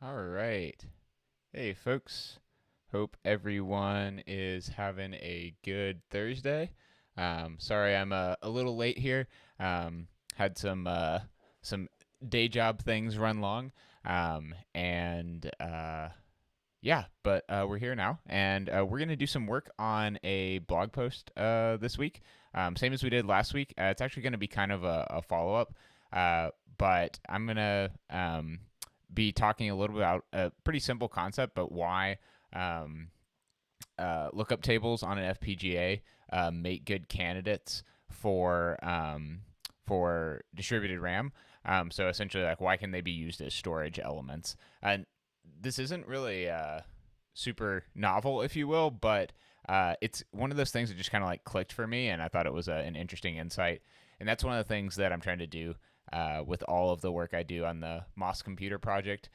All right. Hey, folks. Hope everyone is having a good Thursday. Sorry, I'm a little late here. Had some day job things run long, and yeah, but we're here now, and we're gonna do some work on a blog post this week. Same as we did last week. It's actually gonna be kind of a follow up, but I'm gonna be talking a little bit about a pretty simple concept, but why um, lookup tables on an FPGA make good candidates for distributed RAM. So essentially, like, why can they be used as storage elements? And this isn't really super novel, if you will, but it's one of those things that just kind of like clicked for me, and I thought it was an interesting insight. And that's one of the things that I'm trying to do with all of the work I do on the MOS computer project,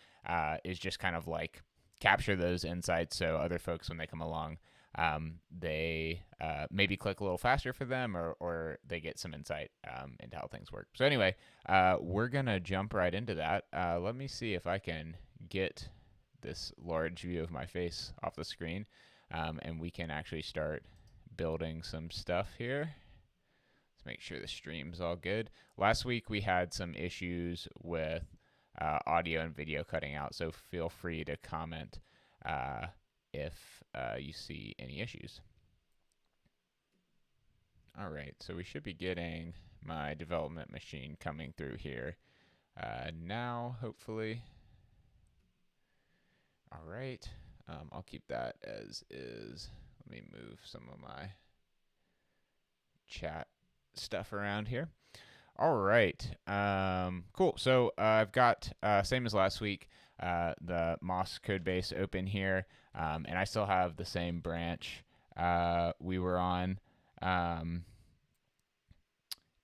is just kind of like capture those insights so other folks, when they come along, they maybe click a little faster for them, or they get some insight into how things work. So anyway, we're going to jump right into that. Let me see if I can get this large view of my face off the screen, and we can actually start building some stuff here. Let's make sure the stream's all good. Last week we had some issues with audio and video cutting out, so feel free to comment if you see any issues. All right, so we should be getting my development machine coming through here now, hopefully. All right, I'll keep that as is. Let me move some of my chat stuff around here. All right, cool. So I've got, same as last week, the MOS code base open here, and I still have the same branch we were on,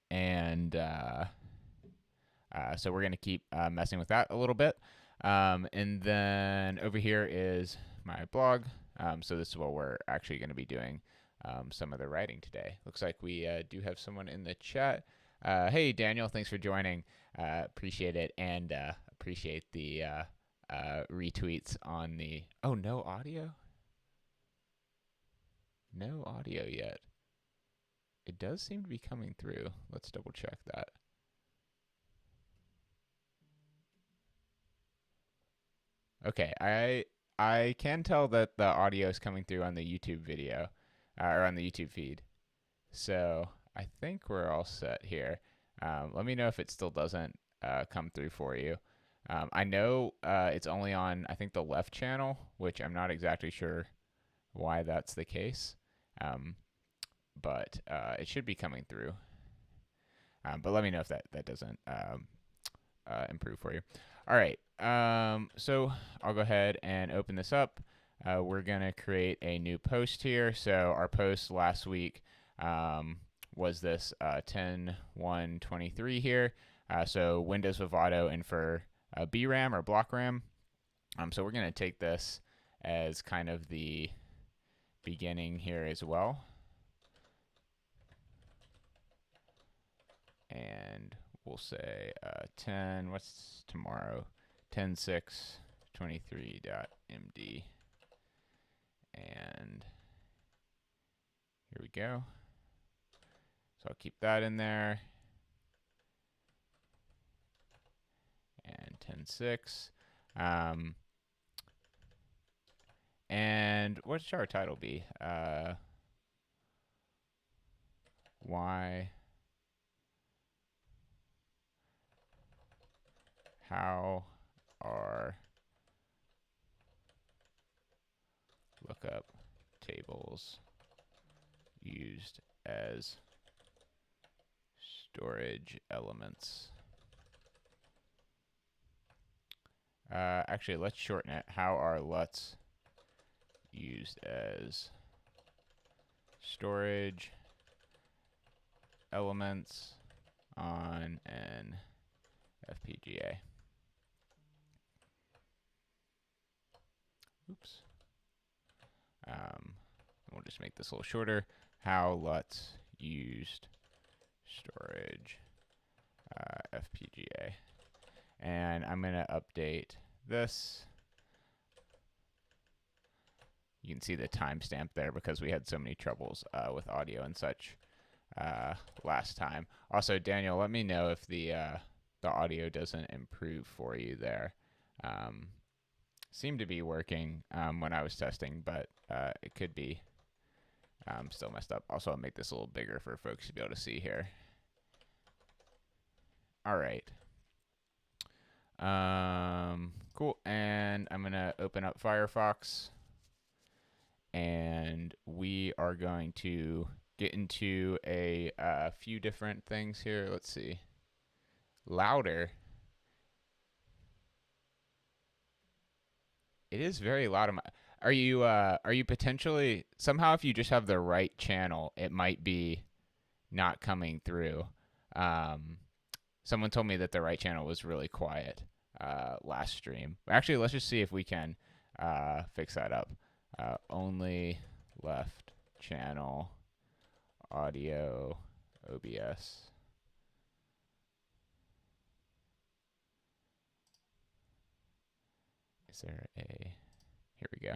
and so we're going to keep messing with that a little bit. And then over here is my blog. So this is what we're actually going to be doing some of the writing today. Looks like we do have someone in the chat. Hey, Daniel, thanks for joining. Appreciate it, and appreciate the retweets on the... Oh, no audio? No audio yet. It does seem to be coming through. Let's double check that. Okay, I can tell that the audio is coming through on the YouTube video, or on the YouTube feed. So I think we're all set here. Let me know if it still doesn't come through for you. I know it's only on, I think, the left channel, which I'm not exactly sure why that's the case. But it should be coming through. But let me know if that doesn't improve for you. All right. So I'll go ahead and open this up. We're going to create a new post here. So our post last week was this 10.1.23 here. So Windows Vivado and for BRAM or block RAM. So we're going to take this as kind of the beginning here as well. And we'll say 10, what's tomorrow? 10.6.23.md. And here we go. So I'll keep that in there. And 10.6. And what should our title be? Why? How are lookup tables used as storage elements? Actually, let's shorten it. How are LUTs used as storage elements on an FPGA? Oops. We'll just make this a little shorter. How LUTs used storage FPGA. And I'm going to update this You can see the timestamp there because we had so many troubles with audio and such last time. Also, Daniel, let me know if the audio doesn't improve for you there. Seemed to be working when I was testing, but it could be still messed up. Also, I'll make this a little bigger for folks to be able to see here. All right. Cool. And I'm going to open up Firefox. And we are going to get into a few different things here. Let's see. Louder. It is very loud. Are you potentially somehow, if you just have the right channel, it might be not coming through? Someone told me that the right channel was really quiet last stream. Actually, let's just see if we can fix that up. Only left channel audio OBS. Is there a... Here we go.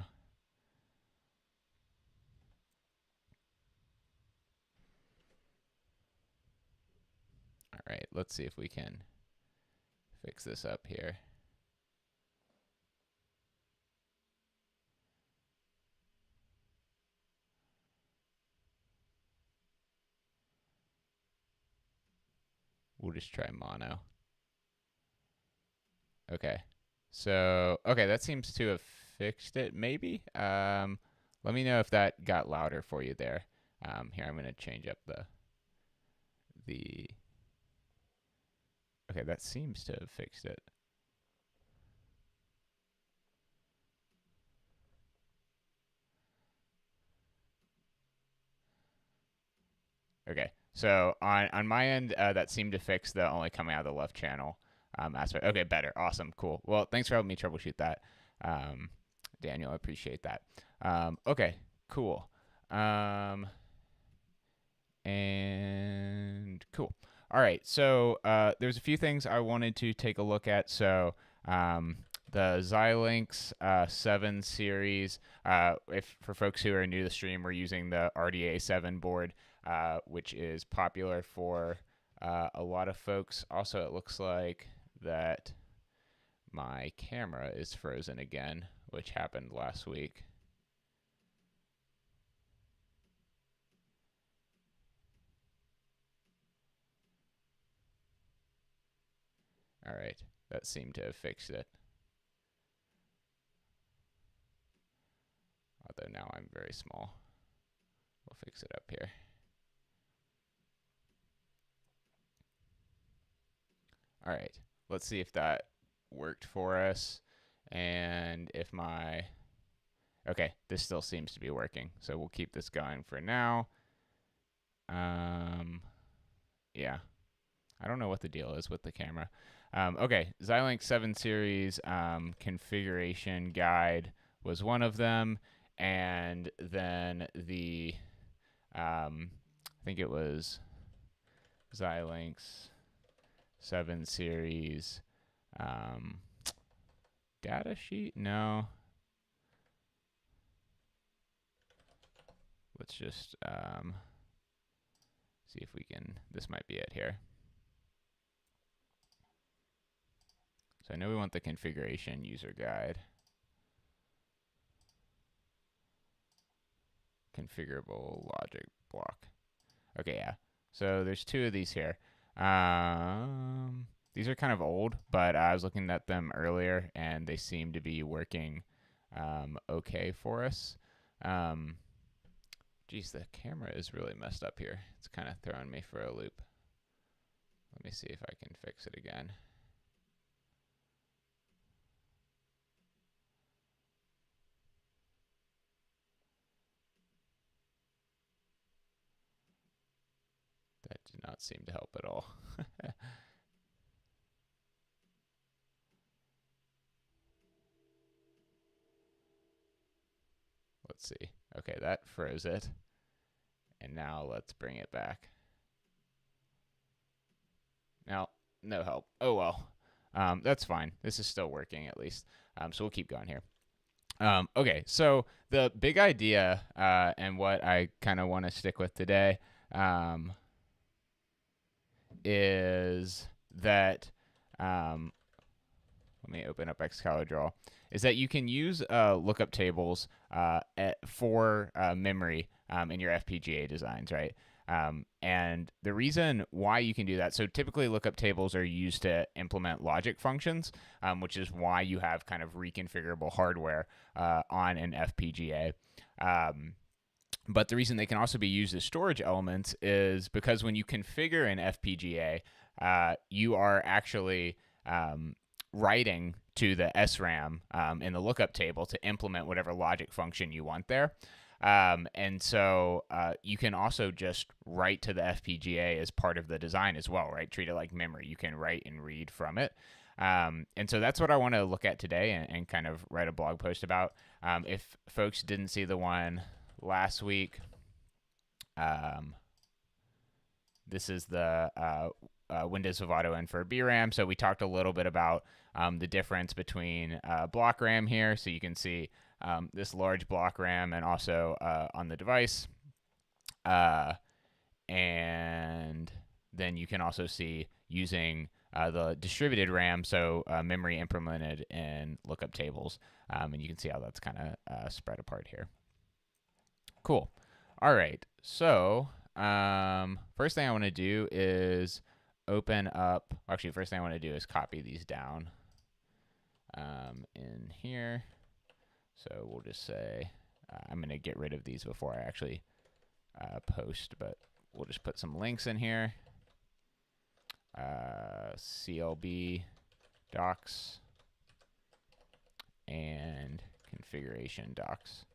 All right, let's see if we can fix this up here. We'll just try mono. Okay. So, okay, that seems to have fixed it, maybe. Let me know if that got louder for you there. Here, I'm going to change up the... Okay, that seems to have fixed it. Okay, so on my end, that seemed to fix the only coming out of the left channel aspect. Okay, better. Awesome. Cool. Well, thanks for helping me troubleshoot that, Daniel. I appreciate that. Okay, cool. And cool. All right, so there's a few things I wanted to take a look at. So the Xilinx 7 series, if for folks who are new to the stream, we're using the RDA 7 board, which is popular for a lot of folks. Also, it looks like that my camera is frozen again, which happened last week. All right, that seemed to have fixed it. Although now I'm very small. We'll fix it up here. All right, let's see if that worked for us. And if my... Okay, this still seems to be working. So we'll keep this going for now. Yeah. I don't know what the deal is with the camera. Okay, Xilinx 7 series configuration guide was one of them. And then the, I think it was Xilinx 7 series data sheet? No. Let's just see if we can, this might be it here. So I know we want the configuration user guide. Configurable logic block. Okay, yeah. So there's two of these here. These are kind of old, but I was looking at them earlier, and they seem to be working okay for us. Geez, the camera is really messed up here. It's kind of throwing me for a loop. Let me see if I can fix it again. That did not seem to help at all. Let's see. Okay, that froze it. And now let's bring it back. Now, no help. Oh well. That's fine. This is still working at least. So we'll keep going here. Okay, so the big idea and what I kind of want to stick with today um, is that let me open up XColorDraw, is that you can use lookup tables for memory in your FPGA designs, right? And the reason why you can do that, so typically lookup tables are used to implement logic functions, which is why you have kind of reconfigurable hardware on an FPGA. But the reason they can also be used as storage elements is because when you configure an FPGA, you are actually writing to the SRAM in the lookup table to implement whatever logic function you want there. And so you can also just write to the FPGA as part of the design as well, right? Treat it like memory. You can write and read from it. And so that's what I want to look at today and kind of write a blog post about. If folks didn't see the one last week, this is the Windows Vivado N for BRAM. So we talked a little bit about the difference between block RAM here. So you can see this large block RAM and also on the device. And then you can also see using the distributed RAM, so memory implemented in lookup tables. And you can see how that's kind of spread apart here. Cool. All right. So first thing I want to do is open up. Actually, first thing I want to do is copy these down in here. So we'll just say I'm going to get rid of these before I actually post, but we'll just put some links in here. CLB docs and configuration docs.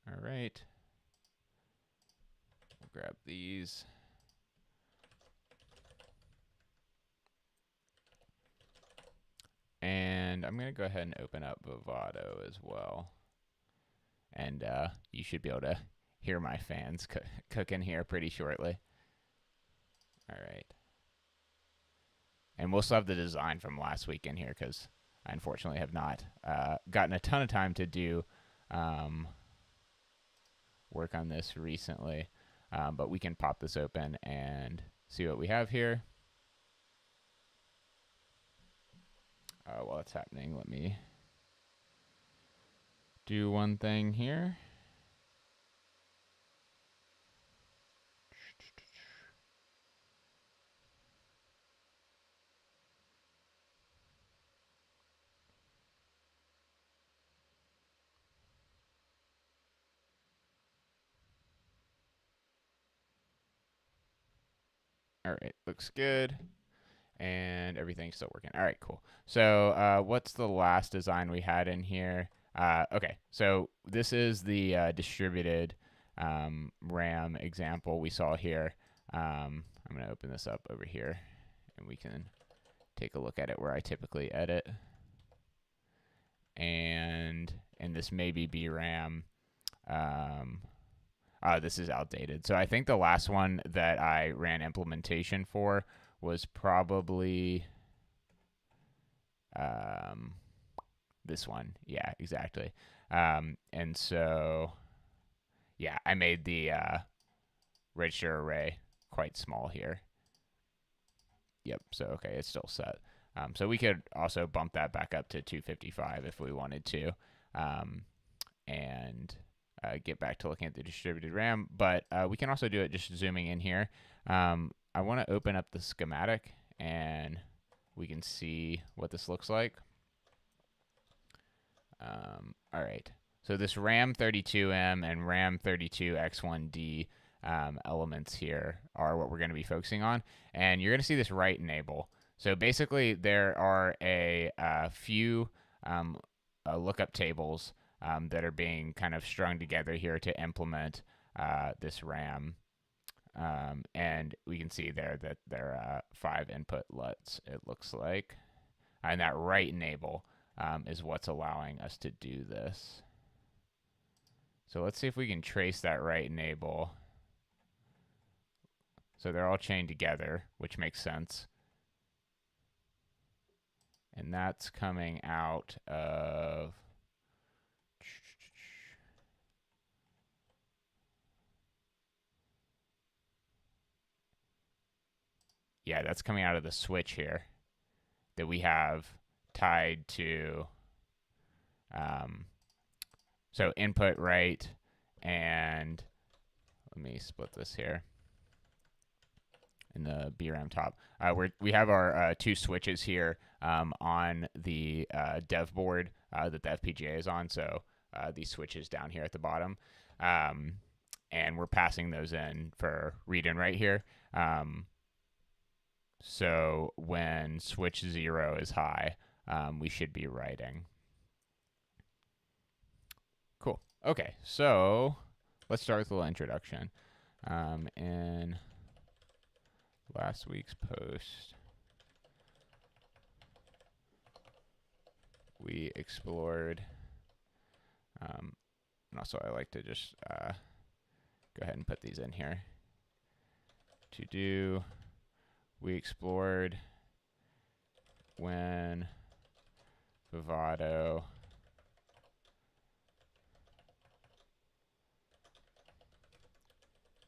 All right. We'll grab these. And I'm going to go ahead and open up Vivado as well. And you should be able to hear my fans cooking here pretty shortly. All right. And we'll still have the design from last week in here because I unfortunately have not gotten a ton of time to do work on this recently. But we can pop this open and see what we have here. While it's happening, let me do one thing here. All right, looks good. And everything's still working. All right, cool. So what's the last design we had in here? Okay, so this is the distributed RAM example we saw here. I'm going to open this up over here, and we can take a look at it where I typically edit. And this may be BRAM. This is outdated. So I think the last one that I ran implementation for was probably this one. Yeah, exactly. And so, yeah, I made the register array quite small here. Yep, so okay, it's still set. So we could also bump that back up to 255 if we wanted to. And get back to looking at the distributed RAM, but we can also do it just zooming in here. I want to open up the schematic and we can see what this looks like. All right, so this RAM 32M and RAM 32X1D elements here are what we're going to be focusing on, and you're going to see this write enable. So basically there are a few lookup tables that are being kind of strung together here to implement this RAM. And we can see there that there are 5 input LUTs, it looks like. And that write enable is what's allowing us to do this. So let's see if we can trace that write enable. So they're all chained together, which makes sense. And that's coming out of yeah, that's coming out of the switch here that we have tied to so input right, and let me split this here in the BRAM top. We have our two switches here on the dev board that the FPGA is on. So these switches down here at the bottom, and we're passing those in for read and write here. So when switch 0 is high, we should be writing. Cool. Okay, so let's start with a little introduction. In last week's post, we explored, and also I like to just go ahead and put these in here. To do, we explored when Vivado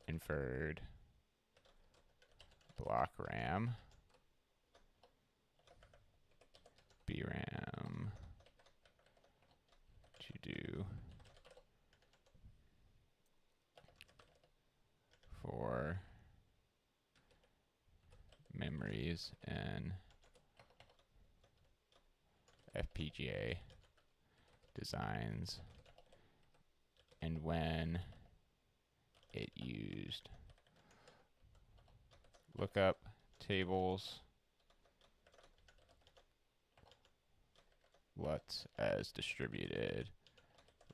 inferred block RAM, BRAM to do for memories in FPGA designs, and when it used lookup tables, LUTs as distributed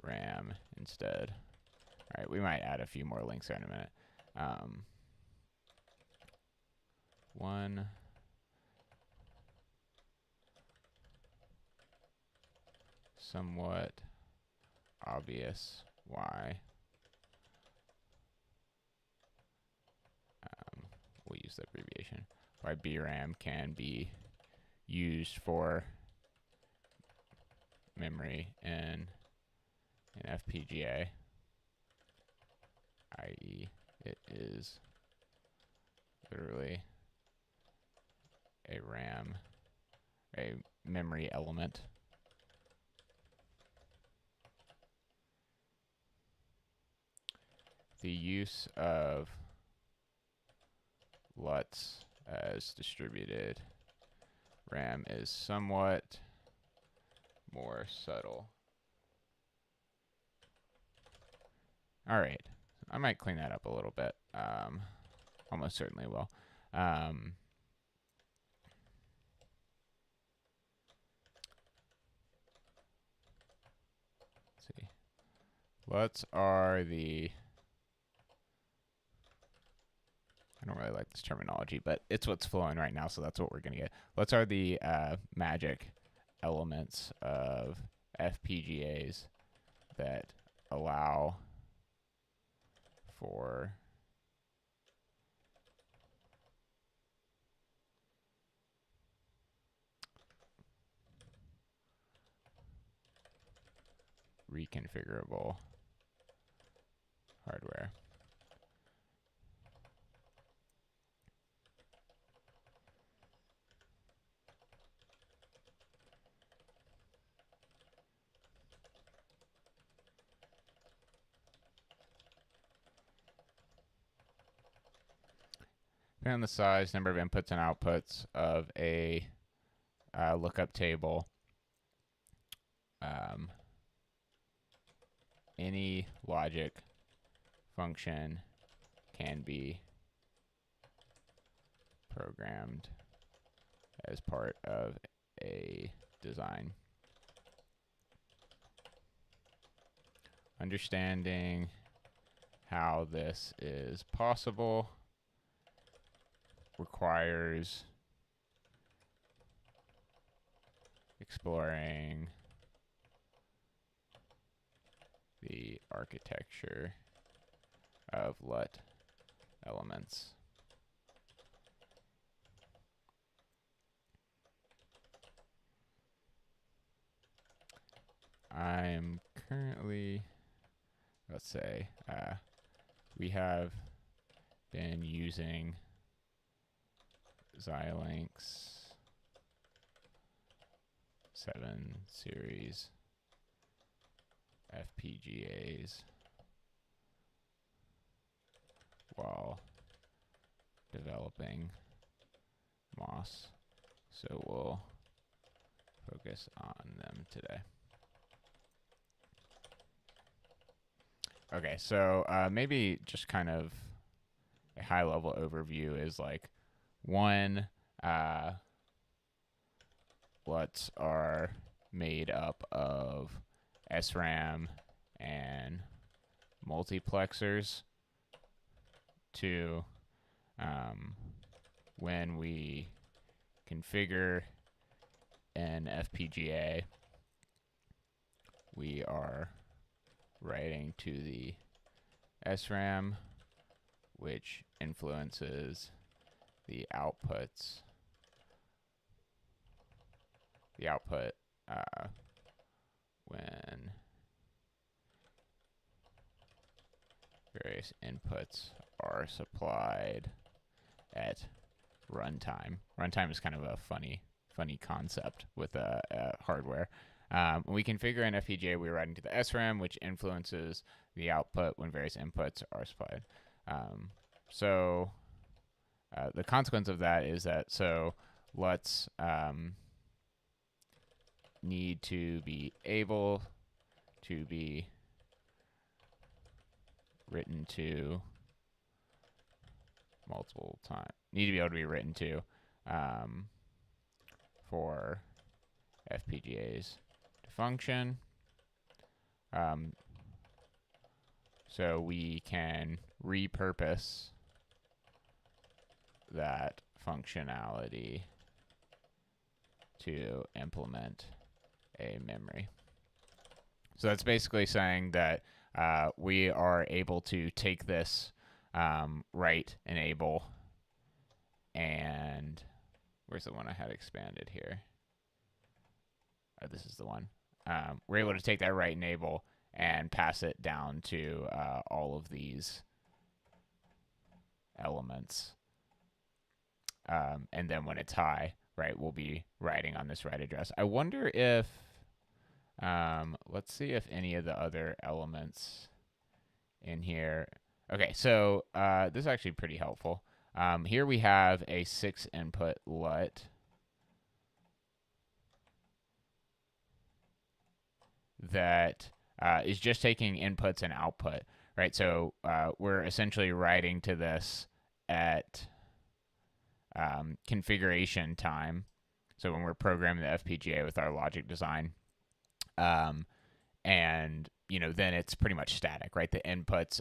RAM instead. All right, we might add a few more links there in a minute. One somewhat obvious why we'll use the abbreviation, why BRAM can be used for memory in an FPGA, i.e. it is literally a RAM, a memory element. The use of LUTs as distributed RAM is somewhat more subtle. All right, I might clean that up a little bit. Almost certainly will. Let's see. LUTs are the, I don't really like this terminology, but it's what's flowing right now, so that's what we're going to get. LUTs are the magic elements of FPGAs that allow for reconfigurable hardware. Depending on the size, number of inputs and outputs of a lookup table, any logic function can be programmed as part of a design. Understanding how this is possible requires exploring the architecture of LUT elements. I'm currently, let's say, we have been using Xilinx 7 series FPGAs while developing MOS, so we'll focus on them today. Okay, so maybe just kind of a high-level overview is like one, LUTs are made up of SRAM and multiplexers. Two, when we configure an FPGA, we are writing to the SRAM, which influences the outputs. The output when various inputs are supplied at runtime. Runtime is kind of a funny concept with hardware. When we configure an FPGA, we're writing to the SRAM, which influences the output when various inputs are supplied. So the consequence of that is that LUTs need to be able to be written to multiple times. Need to be able to be written to for FPGAs to function. So we can repurpose that functionality to implement a memory. So that's basically saying that we are able to take this write enable, and where's the one I had expanded here? Oh, this is the one. We're able to take that write enable and pass it down to all of these elements. And then when it's high, right, we'll be writing on this write address. I wonder if, let's see if any of the other elements in here. Okay, so this is actually pretty helpful. Here we have a 6-input LUT that is just taking inputs and output, right? So we're essentially writing to this at configuration time. So when we're programming the FPGA with our logic design, and then it's pretty much static, right? The inputs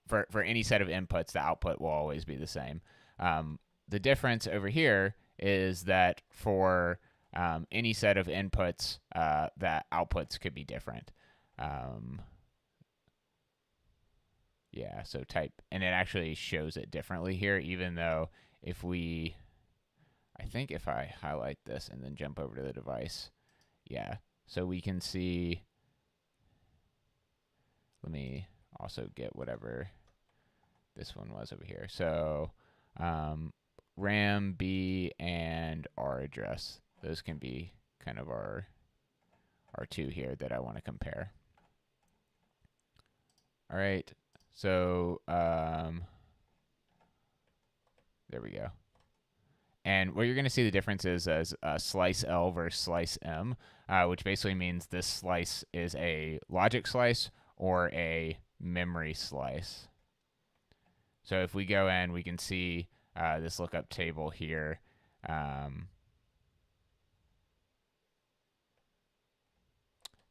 for any set of inputs, the output will always be the same. The difference over here is that for any set of inputs, that outputs could be different. Yeah, so type, and it actually shows it differently here, even though I think if I highlight this and then jump over to the device, yeah, so we can see, let me also get whatever this one was over here. So RAM, B, and R address, those can be kind of our two here that I want to compare. All right, so there we go. And what you're going to see the difference is as slice L versus slice M, which basically means this slice is a logic slice or a memory slice. So if we go in, we can see this lookup table here. It's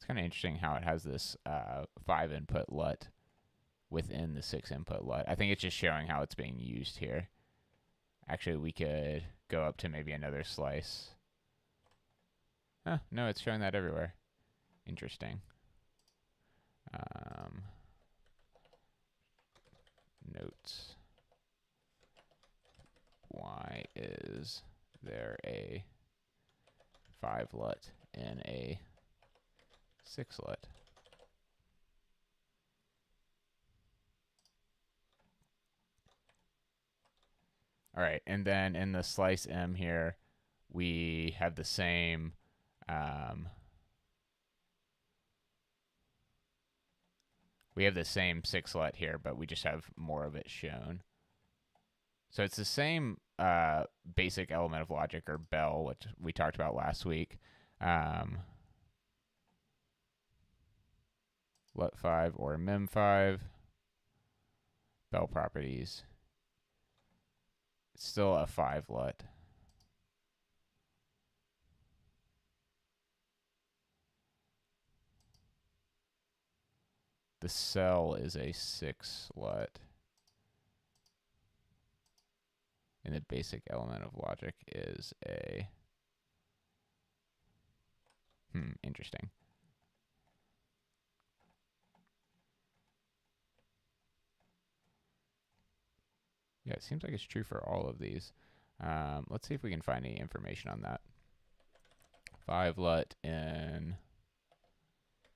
kind of interesting how it has this 5-input LUT within the 6-input LUT. I think it's just showing how it's being used here. Actually, we could go up to maybe another slice. Huh, no, it's showing that everywhere. Interesting. Notes. Why is there a 5 LUT in a 6 LUT. All right, and then in the slice M here, we have the same we have the same 6 LUT here, but we just have more of it shown. So it's the same basic element of logic, or bell, which we talked about last week. LUT5 or MEM5, bell properties. It's still a 5 LUT. The cell is a 6 LUT. And the basic element of logic is a... interesting. Yeah, it seems like it's true for all of these. Let's see if we can find any information on that. 5 LUT in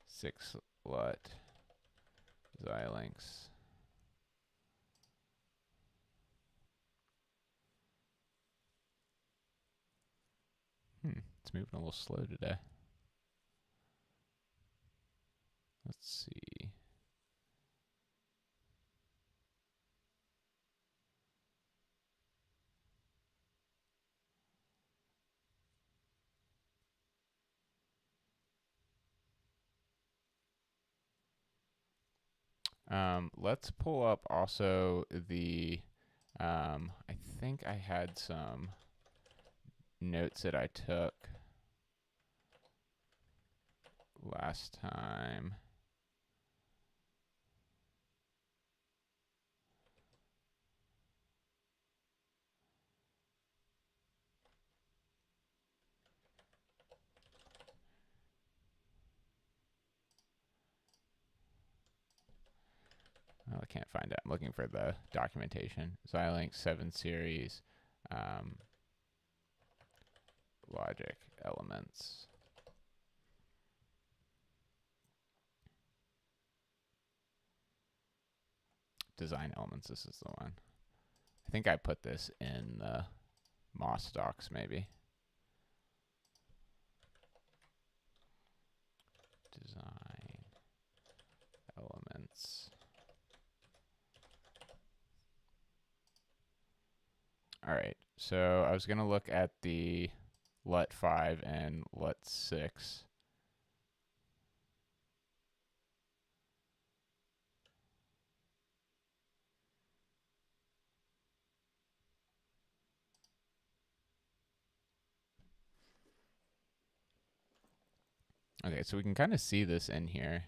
6 LUT Xilinx. It's moving a little slow today. Let's see. Let's pull up also the, I think I had some notes that I took last time. Oh, I can't find it. I'm looking for the documentation. Xilinx 7 series logic elements. Design elements, this is the one. I think I put this in the Moss docs, maybe. Design elements. All right, so I was going to look at the LUT5 and LUT6. Okay, so we can kind of see this in here.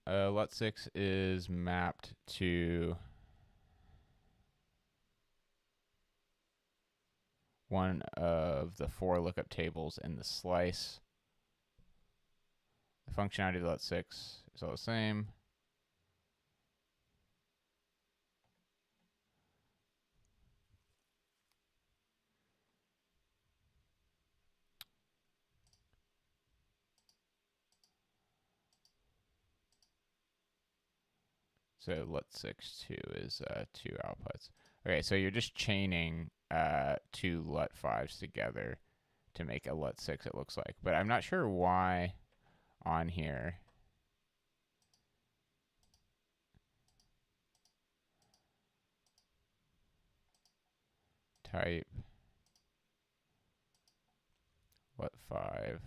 LUT6 is mapped to one of the 4 lookup tables in the slice. The functionality of LUT6 is all the same. So LUT6 2 is 2 outputs. Okay, so you're just chaining 2 LUT5s together to make a LUT6, it looks like. But I'm not sure why on here. Type LUT5.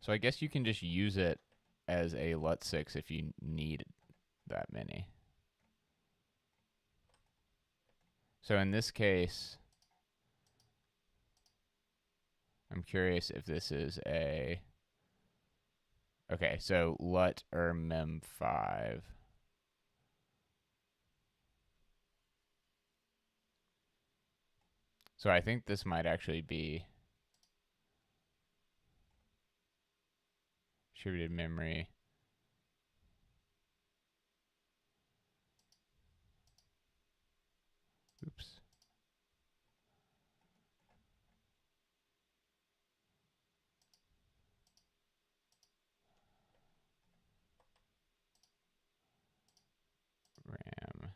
So I guess you can just use it as a LUT6 if you need that many. So in this case, I'm curious if this is a... Okay, so LUT or MEM5. So I think this might actually be distributed memory. Oops. RAM.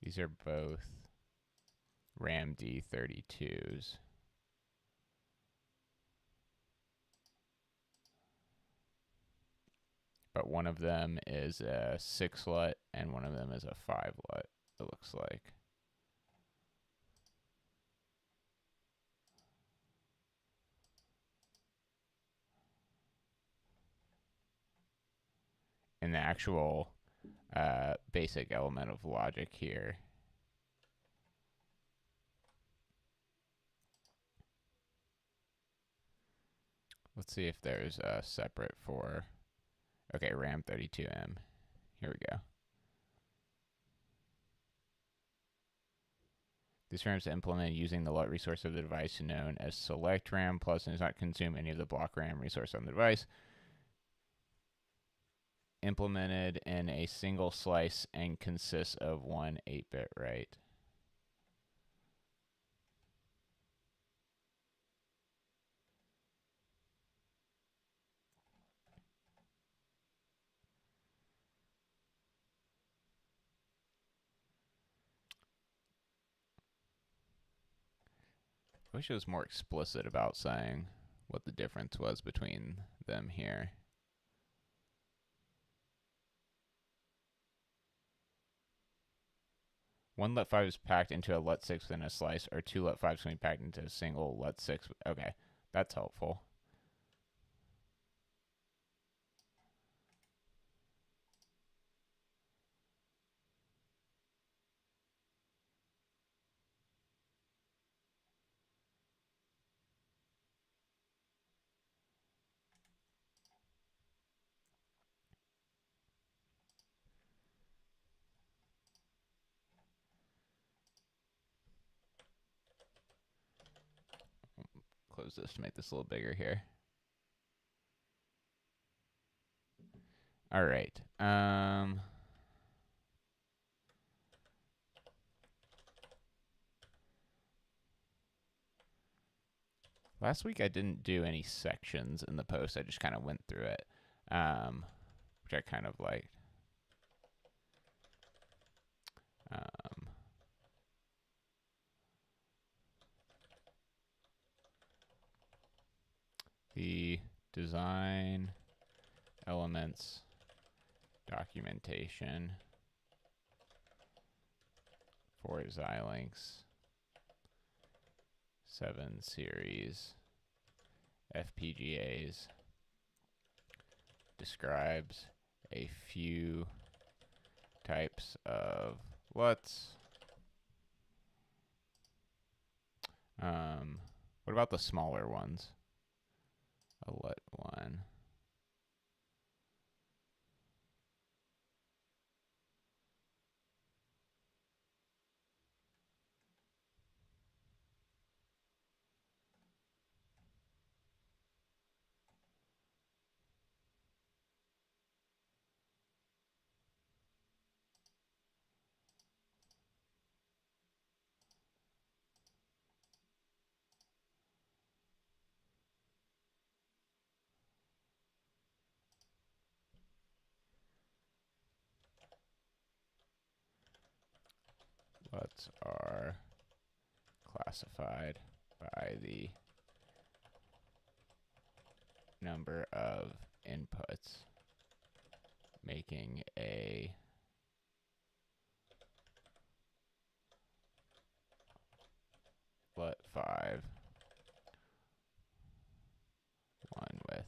These are both RAM D32s. But one of them is a 6 LUT and one of them is a 5 LUT, it looks like. And the actual basic element of logic here. Let's see if there's a separate for, okay, RAM 32M. Here we go. This RAM is implemented using the LUT resource of the device known as select RAM plus and does not consume any of the block RAM resource on the device. Implemented in a single slice and consists of one 8-bit write. I wish it was more explicit about saying what the difference was between them here. One LUT5 is packed into a LUT6 within a slice, or two LUT5s can be packed into a single LUT6. Okay, that's helpful. Close this to make this a little bigger here. All right. Last week I didn't do any sections in the post. I just kind of went through it, which I kind of liked. The design elements documentation for Xilinx 7 series FPGAs describes a few types of LUTs. What about the smaller ones? A LUT 1. LUTs are classified by the number of inputs, making a LUT 5 one with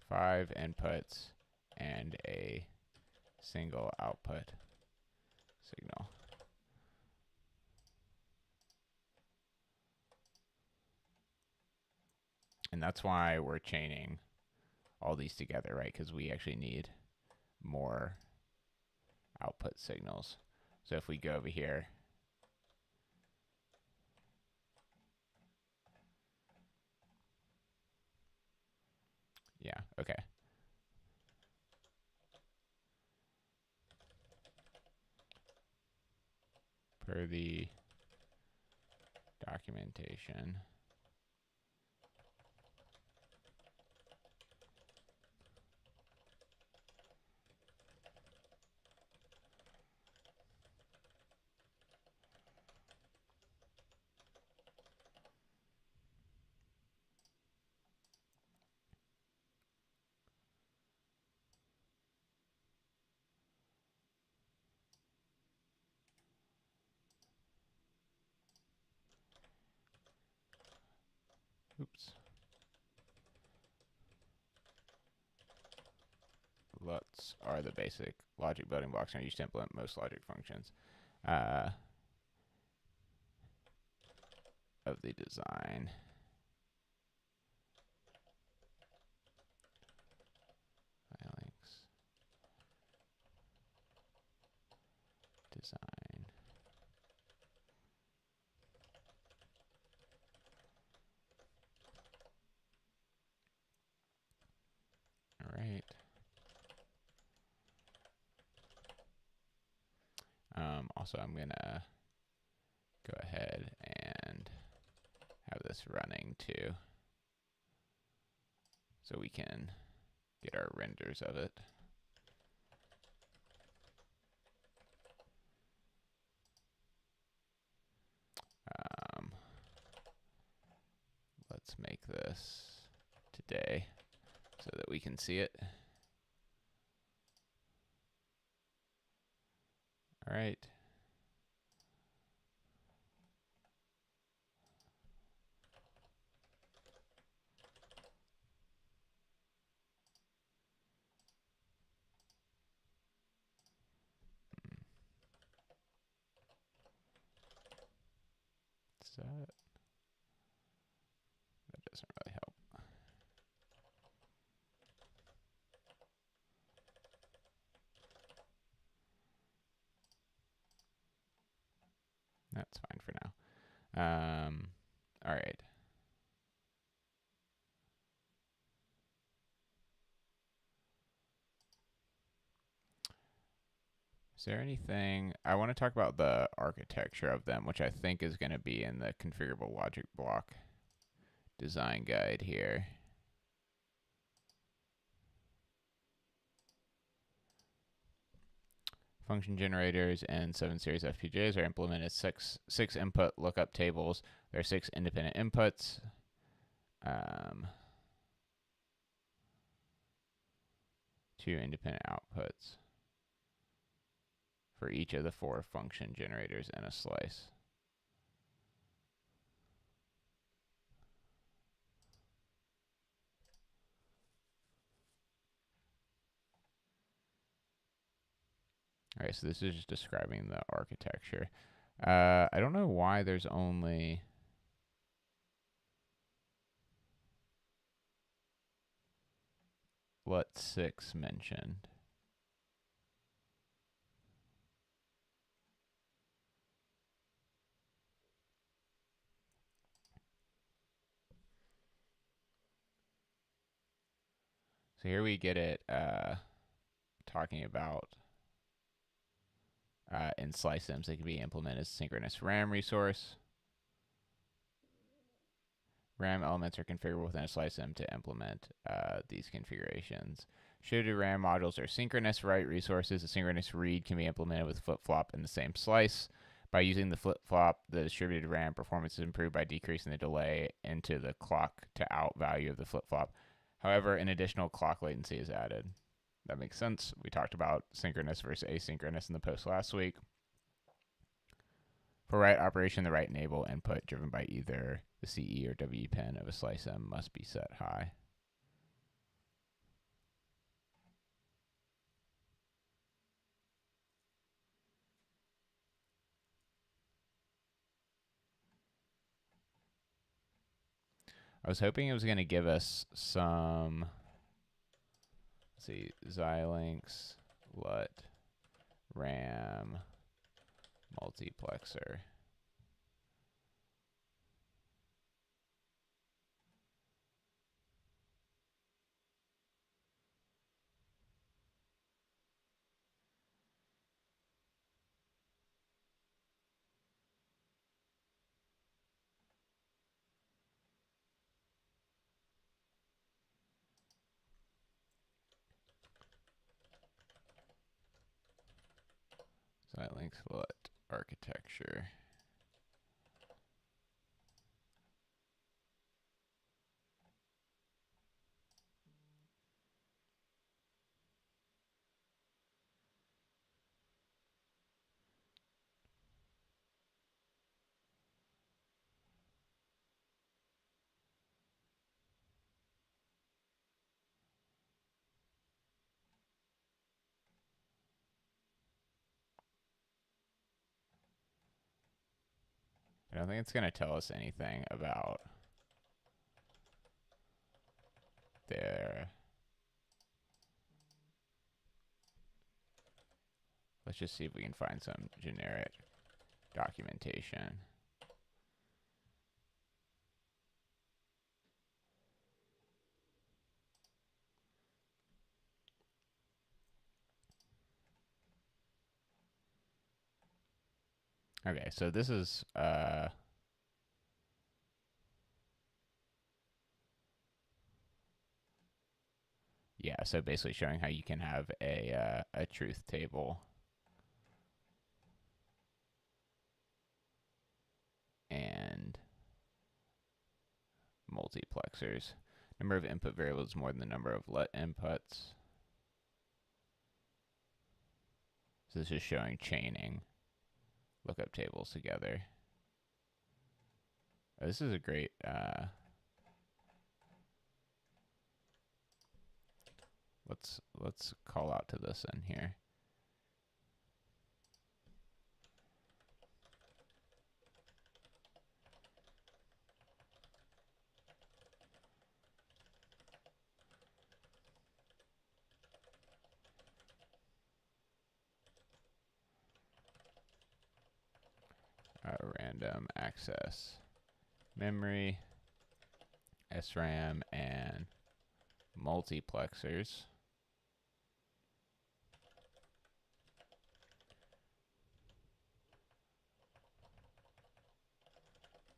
5 inputs and a single output signal. And that's why we're chaining all these together, right? Because we actually need more output signals. So if we go over here, yeah, okay. Per the documentation. Oops. LUTs are the basic logic building blocks used to implement most logic functions of the design. Links. Design. All right. Also, I'm going to go ahead and have this running too, so we can get our renders of it. Let's make this today so that we can see it. All right. So that doesn't really help. That's fine for now. All right. Is there anything I want to talk about the architecture of them, which I think is going to be in the configurable logic block design guide here. Function generators and 7 series FPGAs are implemented six input lookup tables. There are 6 independent inputs. 2 independent outputs for each of the 4 function generators in a slice. All right, so this is just describing the architecture. I don't know why there's only LUT 6 mentioned. So here we get it talking about in slice sims, they can be implemented as synchronous RAM resource. RAM elements are configurable within a slice sim to implement these configurations. Distributed RAM modules are synchronous write resources. A synchronous read can be implemented with flip-flop in the same slice. By using the flip-flop, the distributed RAM performance is improved by decreasing the delay into the clock to out value of the flip-flop. However, an additional clock latency is added. That makes sense. We talked about synchronous versus asynchronous in the post last week. For write operation, the write enable input driven by either the CE or WE pin of a slice M must be set high. I was hoping it was going to give us some, let's see, Xilinx LUT RAM multiplexer. So that links LUT architecture. I don't think it's going to tell us anything about their. Let's just see if we can find some generic documentation. Okay, so this is yeah, so basically showing how you can have a truth table and multiplexers. Number of input variables more than the number of LUT inputs. So this is showing chaining lookup tables together. Oh, this is a great let's call out to this in here. Random access memory, SRAM, and multiplexers.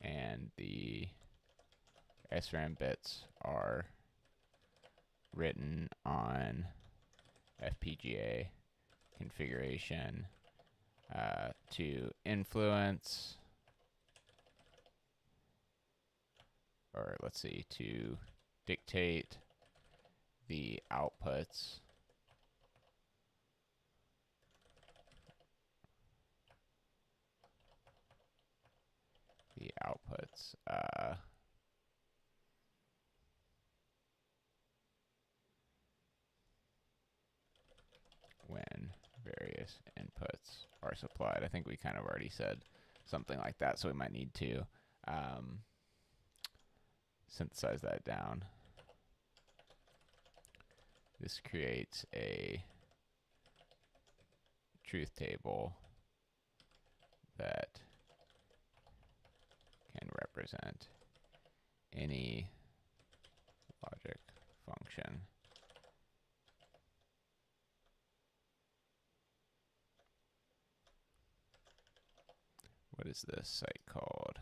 And the SRAM bits are written on FPGA configuration to influence, or let's see, to dictate the outputs when various inputs are supplied. I think we kind of already said something like that, so we might need to synthesize that down. This creates a truth table that can represent any logic function. What is this site called?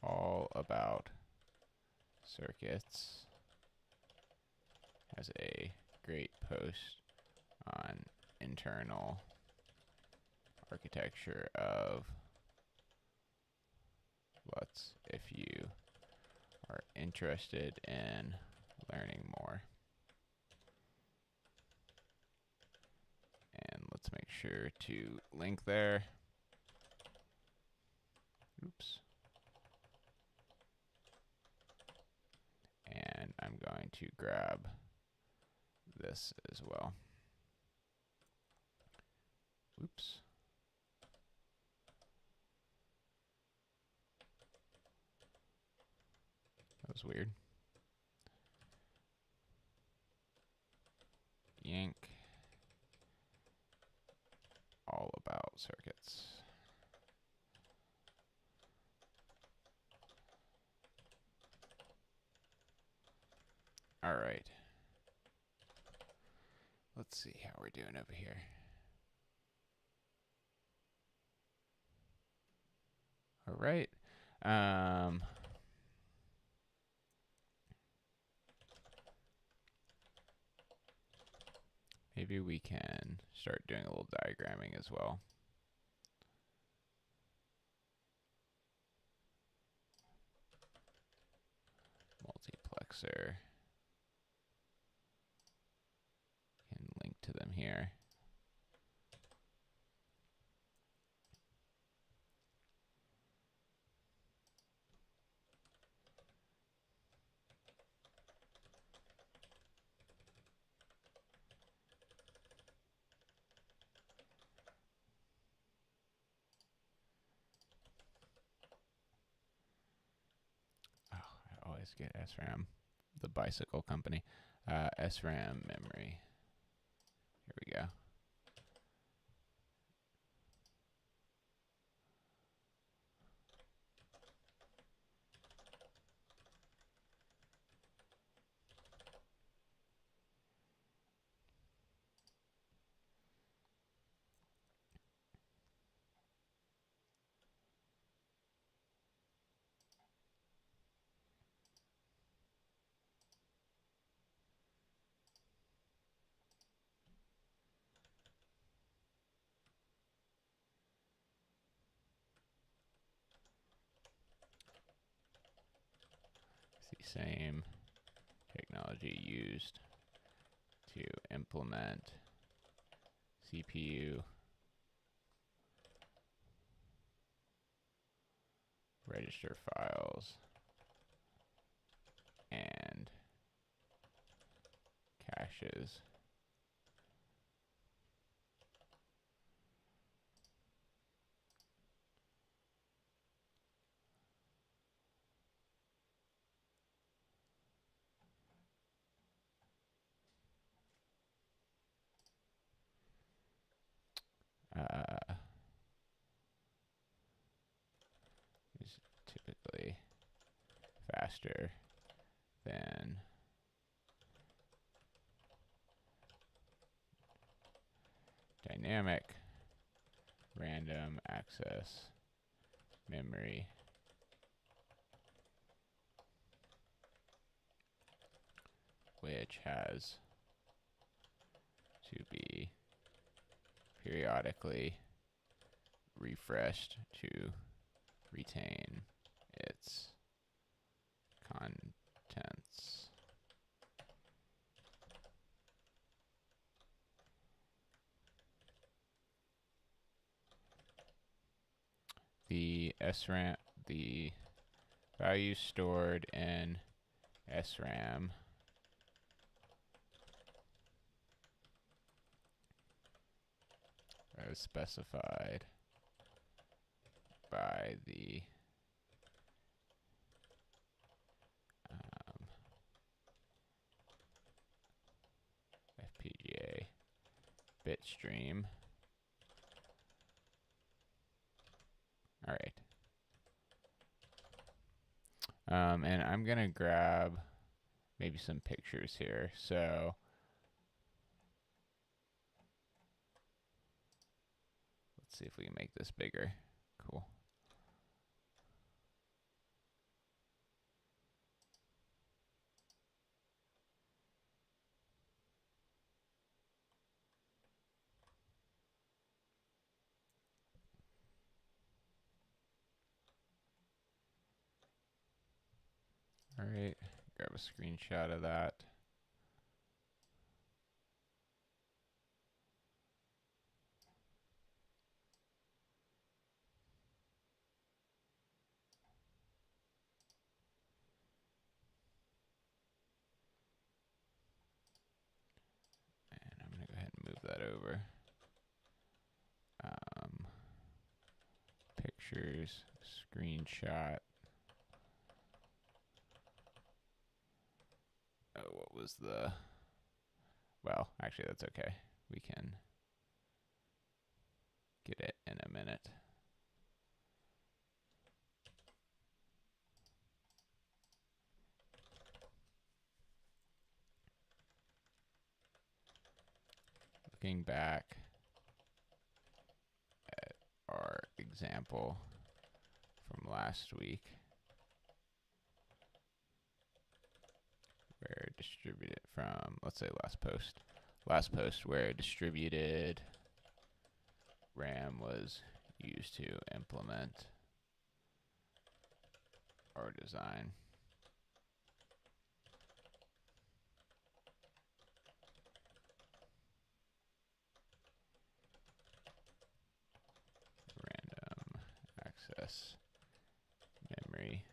All About Circuits has a great post on internal architecture of LUTs if you are interested in learning more. And let's make sure to link there. Oops. And I'm going to grab this as well. Oops. That was weird. about circuits. All right. Let's see how we're doing over here. All right. Maybe we can start doing a little diagramming as well. Multiplexer. Can link to them here. Oh, I always get SRAM, the bicycle company. SRAM memory. Here we go. It's the same technology used to implement CPU register files and caches. Is typically faster than dynamic random access memory, which has to be periodically refreshed to retain its contents. The SRAM, the values stored in SRAM as specified by the FPGA bit stream. All right. And I'm gonna grab maybe some pictures here. So let's see if we can make this bigger. Cool. All right, grab a screenshot of that. And I'm gonna go ahead and move that over. Pictures, screenshot. Oh, what was the, well, actually that's okay. We can get looking back at our example from last week, where distributed from, let's say last post where distributed RAM was used to implement our design. Random access memory.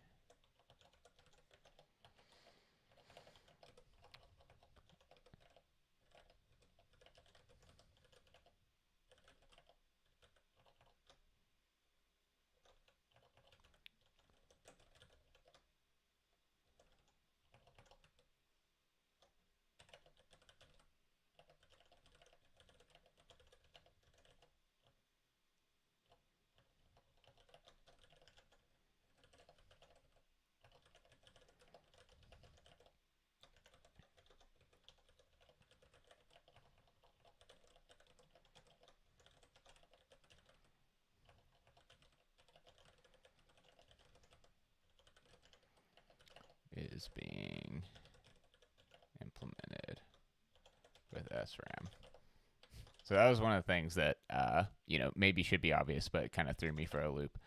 Is being implemented with SRAM. So that was one of the things that maybe should be obvious, but kind of threw me for a loop.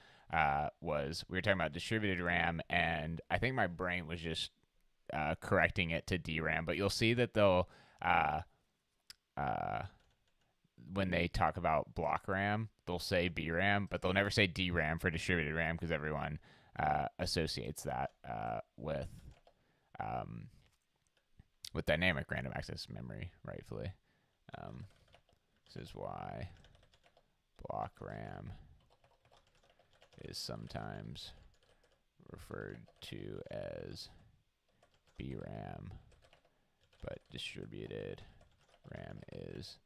Was we were talking about distributed RAM, and I think my brain was just correcting it to DRAM. But you'll see that they'll when they talk about block RAM, they'll say BRAM, but they'll never say DRAM for distributed RAM because everyone associates that with dynamic random access memory, rightfully. This is why block RAM is sometimes referred to as BRAM, but distributed RAM is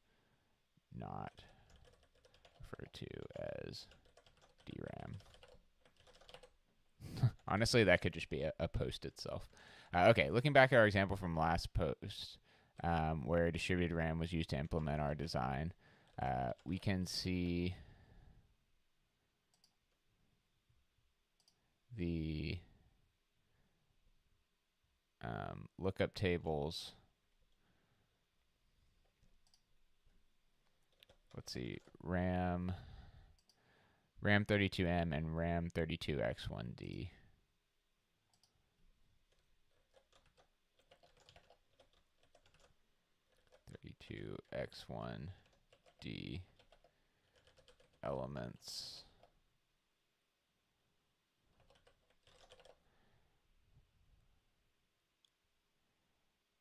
not referred to as DRAM. Honestly, that could just be a post itself. Okay, looking back at our example from last post, where distributed RAM was used to implement our design, we can see the lookup tables. Let's see, RAM 32M and RAM 32X1D. 32X1D elements.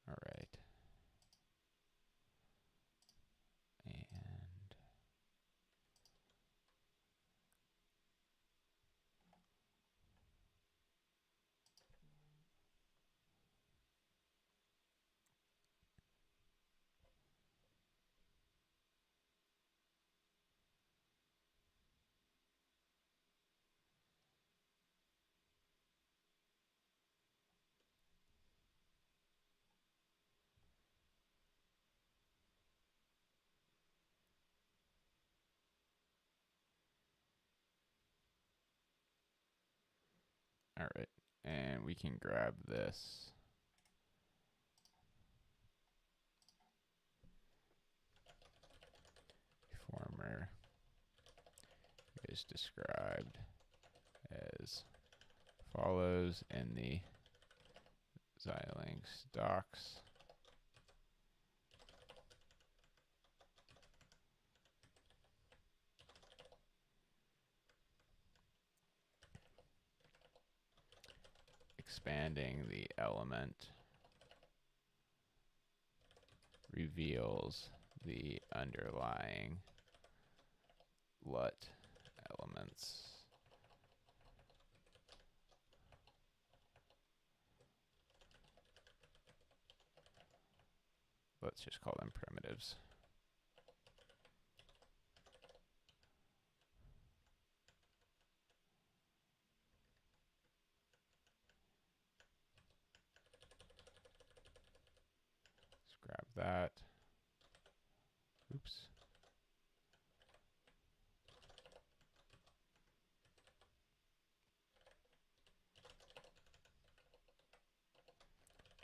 All right. And all right, and we can grab this. Former is described as follows in the Xilinx docs. Expanding the element reveals the underlying LUT elements. Let's just call them primitives. Let's grab that. Oop. Oops.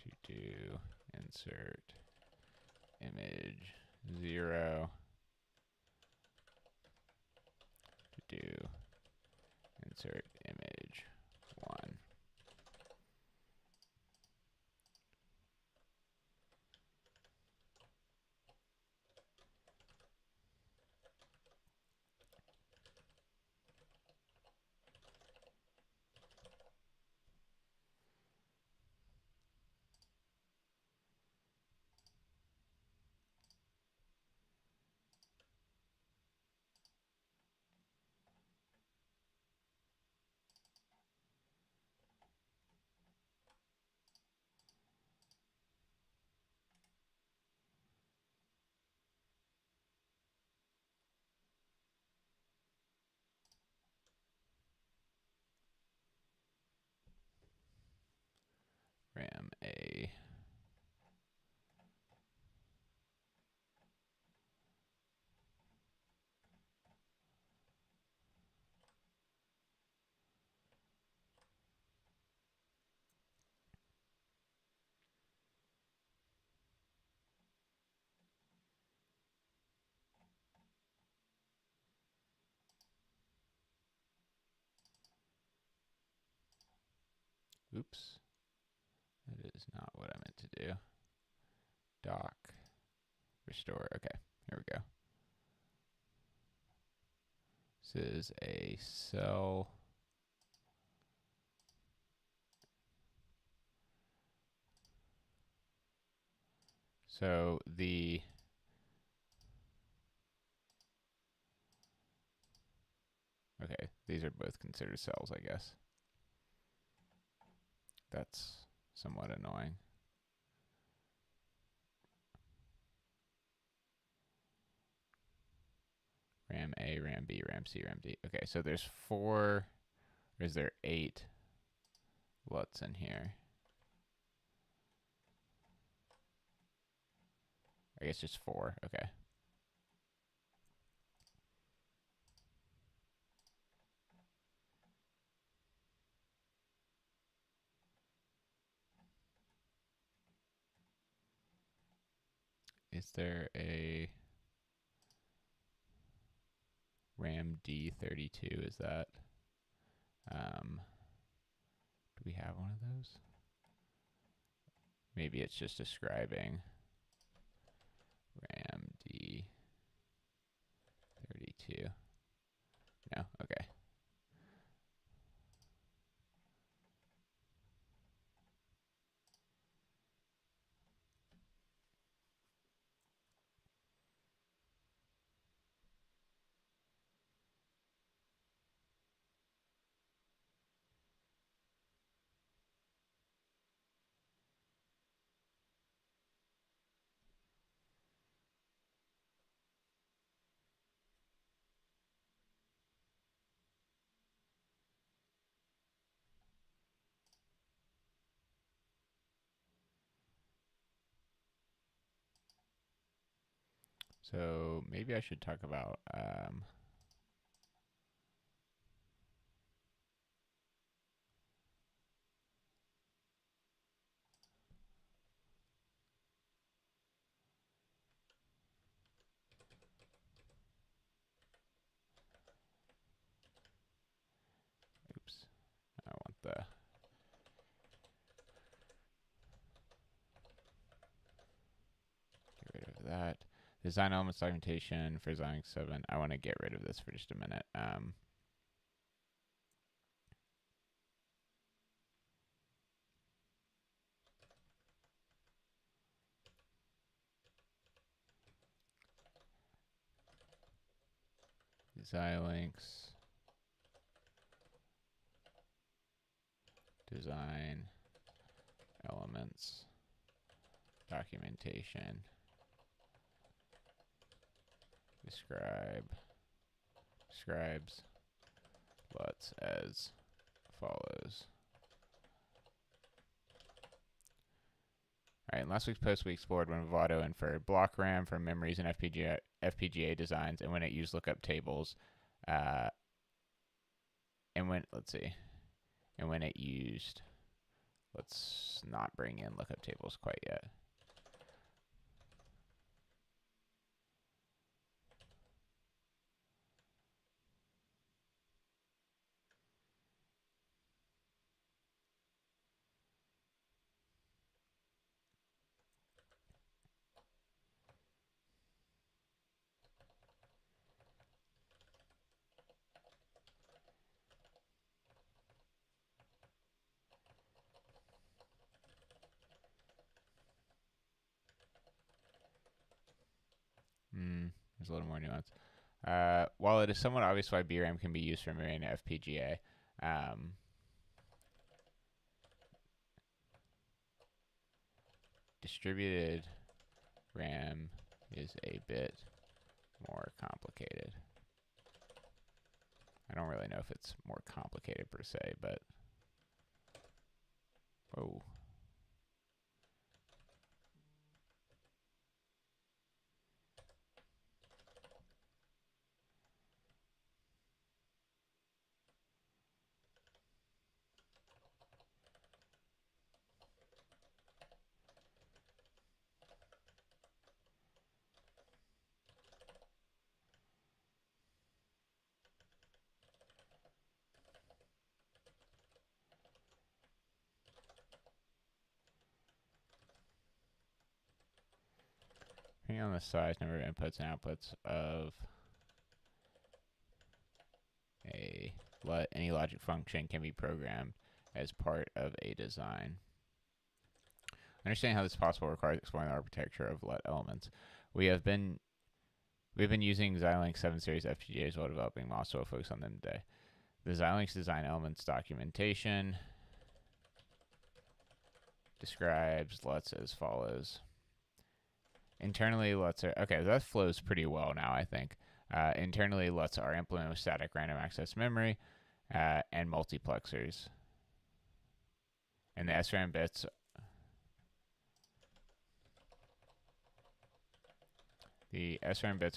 To do insert image 0 to do insert image 1. RAM A. Oops. That is not what I meant to do. Doc. Restore. Okay, here we go. This is a cell. So the okay, these are both considered cells, I guess. That's somewhat annoying. RAM A, RAM B, RAM C, RAM D. Okay, so there's 4, or is there 8 LUTs in here? I guess just 4, okay. Is there a RAM D32? Is that, do we have one of those? Maybe it's just describing RAM D32. No, okay. So maybe I should talk about oops, I want the get rid of that. Design elements documentation for Xilinx 7. I want to get rid of this for just a minute. Xilinx design elements documentation describes LUTs as follows. All right, in last week's post, we explored when Vivado inferred block RAM from memories and FPGA FPGA designs and when it used lookup tables, uh, and when let's see, and when it used, let's not bring in lookup tables quite yet. There's a little more nuance. While it is somewhat obvious why BRAM can be used for mirroring FPGA, distributed RAM is a bit more complicated. I don't really know if it's more complicated per se, but oh. Depending on the size, number of inputs and outputs of any logic function can be programmed as part of a design. Understanding how this is possible requires exploring the architecture of LUT elements. We've been using Xilinx 7 series FPGAs while developing MOS, so we'll focus on them today. The Xilinx design elements documentation describes LUTs as follows. Internally, LUTs are, okay, that flows pretty well now, I think. Internally, LUTs are implemented with static random access memory and multiplexers. And the SRAM bits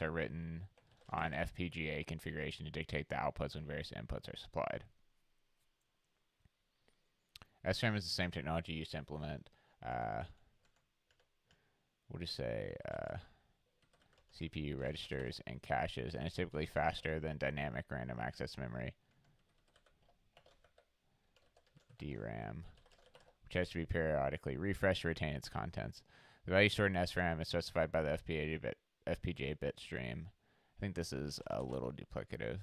are written on FPGA configuration to dictate the outputs when various inputs are supplied. SRAM is the same technology used to implement, we'll just say, CPU registers and caches, and it's typically faster than dynamic random access memory, DRAM, which has to be periodically refreshed to retain its contents. The value stored in SRAM is specified by the FPGA bit stream. I think this is a little duplicative,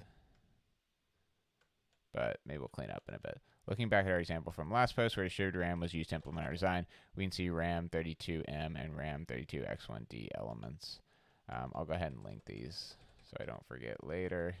but maybe we'll clean up in a bit. Looking back at our example from last post where distributed RAM was used to implement our design, we can see RAM 32M and RAM 32X1D elements. I'll go ahead and link these so I don't forget later.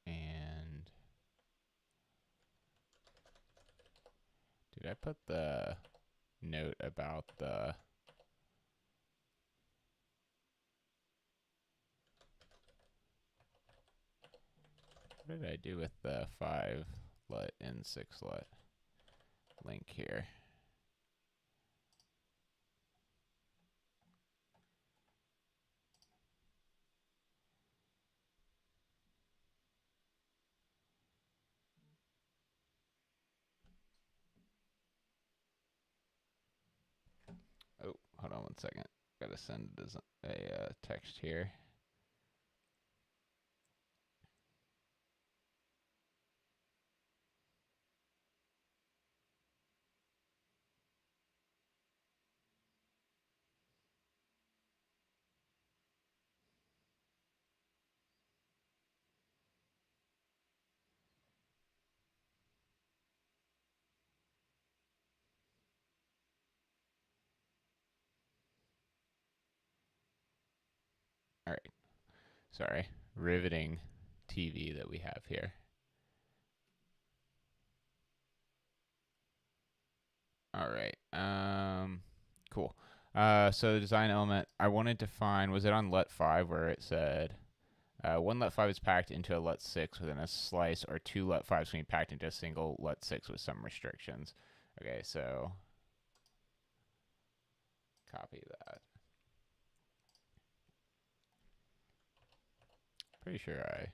And did I put the note about the what did I do with the 5 LUT and 6 LUT link here? Oh, hold on one second. Gotta send a text here. All right. Sorry. Riveting TV that we have here. All right. Cool. So the design element I wanted to find, was it on LUT 5 where it said one LUT 5 is packed into a LUT 6 within a slice, or two LUT 5s can be packed into a single LUT 6 with some restrictions. Okay, so copy that. Pretty sure I.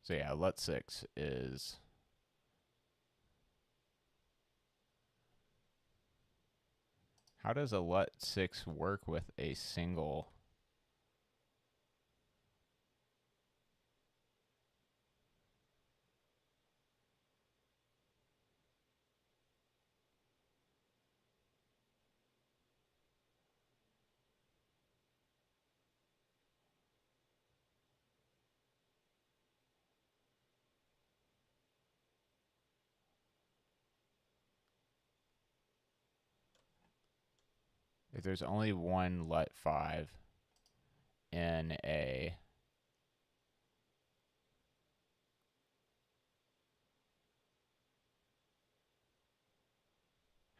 So yeah, LUT 6 is. How does a LUT 6 work with a single? If there's only one LUT 5 in a.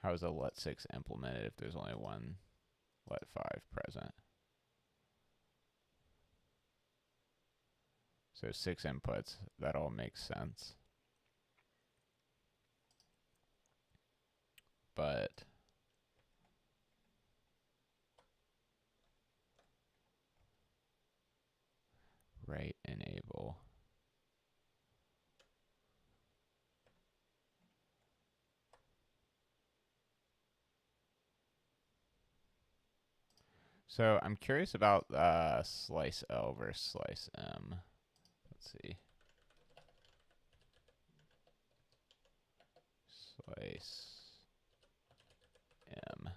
How is a LUT 6 implemented if there's only one LUT 5 present? So 6 inputs, that all makes sense. But write enable. So I'm curious about slice L versus slice M. Let's see. Slice M.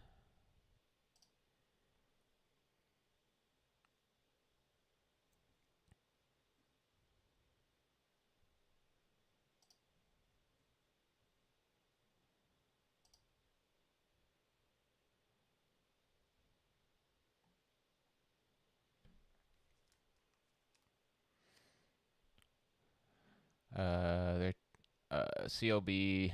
They're CLB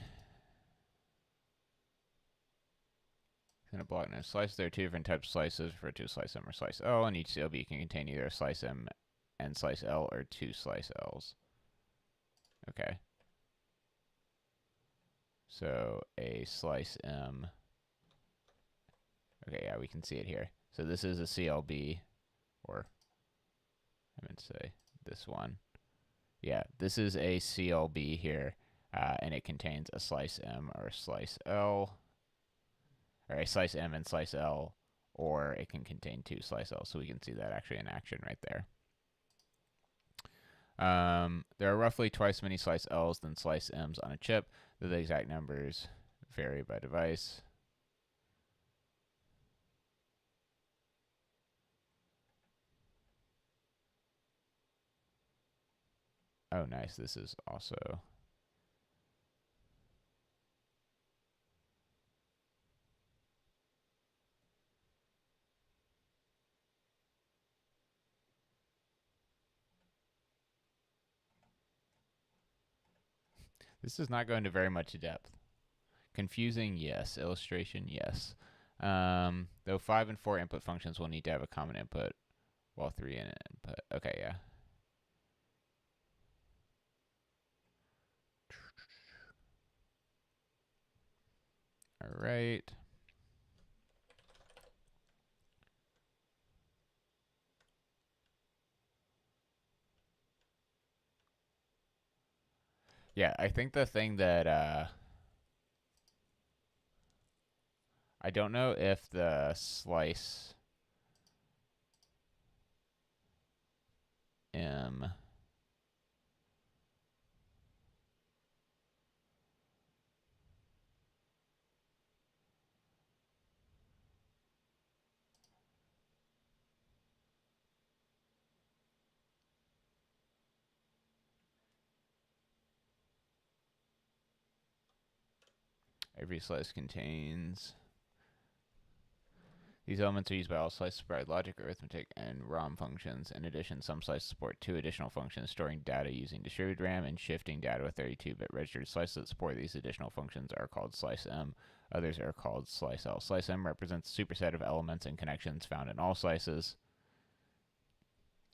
gonna block no slice. There are two different types of slices, referred to slice M or slice L, and each CLB can contain either a slice M and slice L or two slice Ls. Okay. So a slice M. Okay, yeah, we can see it here. So this is a CLB, or I meant to say this one. Yeah, this is a CLB here, and it contains a slice M or a slice L, or a slice M and slice L, or it can contain two slice L. So we can see that actually in action right there. There are roughly twice as many slice Ls than slice Ms on a chip, though the exact numbers vary by device. Oh, nice. This is also. This does not go into very much depth. Confusing, yes. Illustration, yes. Though 5 and 4 input functions will need to have a common input, while 3 in input. Okay, yeah. All right. Yeah, I think the thing that I don't know if the slice M every slice contains. These elements are used by all slices to provide logic, arithmetic, and ROM functions. In addition, some slices support two additional functions: storing data using distributed RAM and shifting data with 32-bit registered. Slices that support these additional functions are called slice M. Others are called slice L. Slice M represents a superset of elements and connections found in all slices.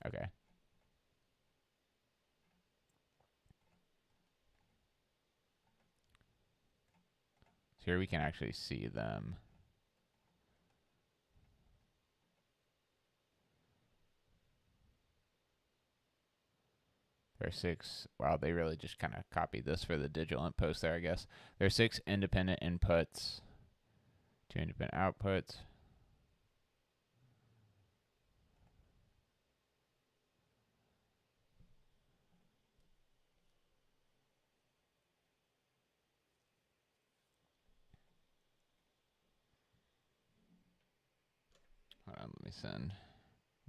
Okay. So here we can actually see them. There are six. Wow, they really just kind of copied this for the digital int post there, I guess. There are six independent inputs, two independent outputs. Hold on, let me send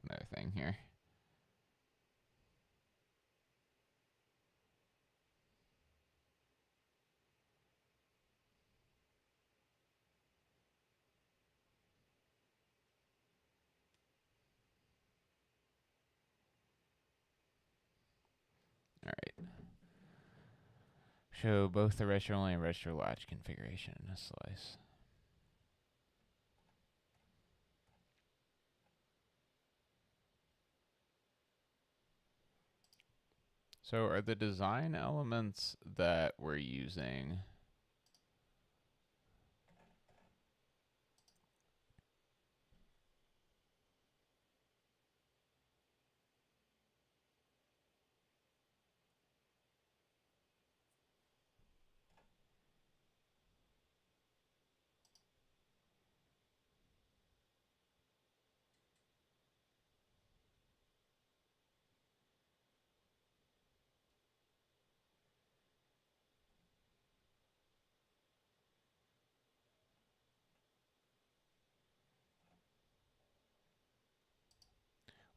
another thing here. All right. Show both the register only and register latch configuration in a slice. So are the design elements that we're using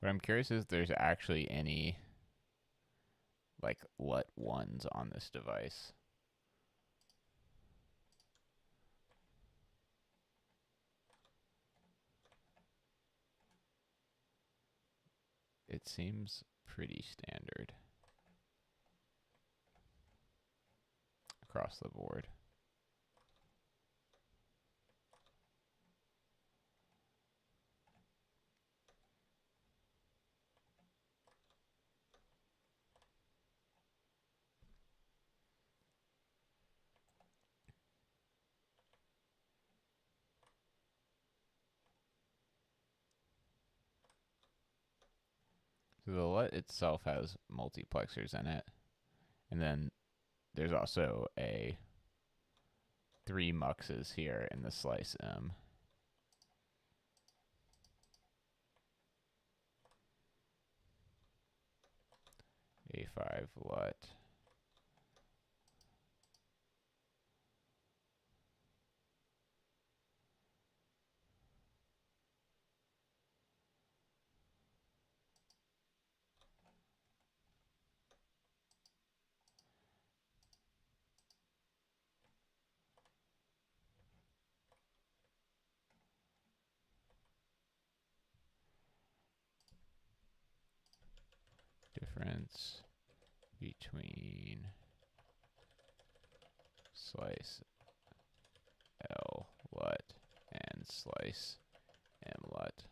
what I'm curious is if there's actually any like LUT ones on this device. It seems pretty standard across the board. So the LUT itself has multiplexers in it. And then there's also a 3 muxes here in the slice M. A5 LUT. Difference between slice L LUT and slice M LUT.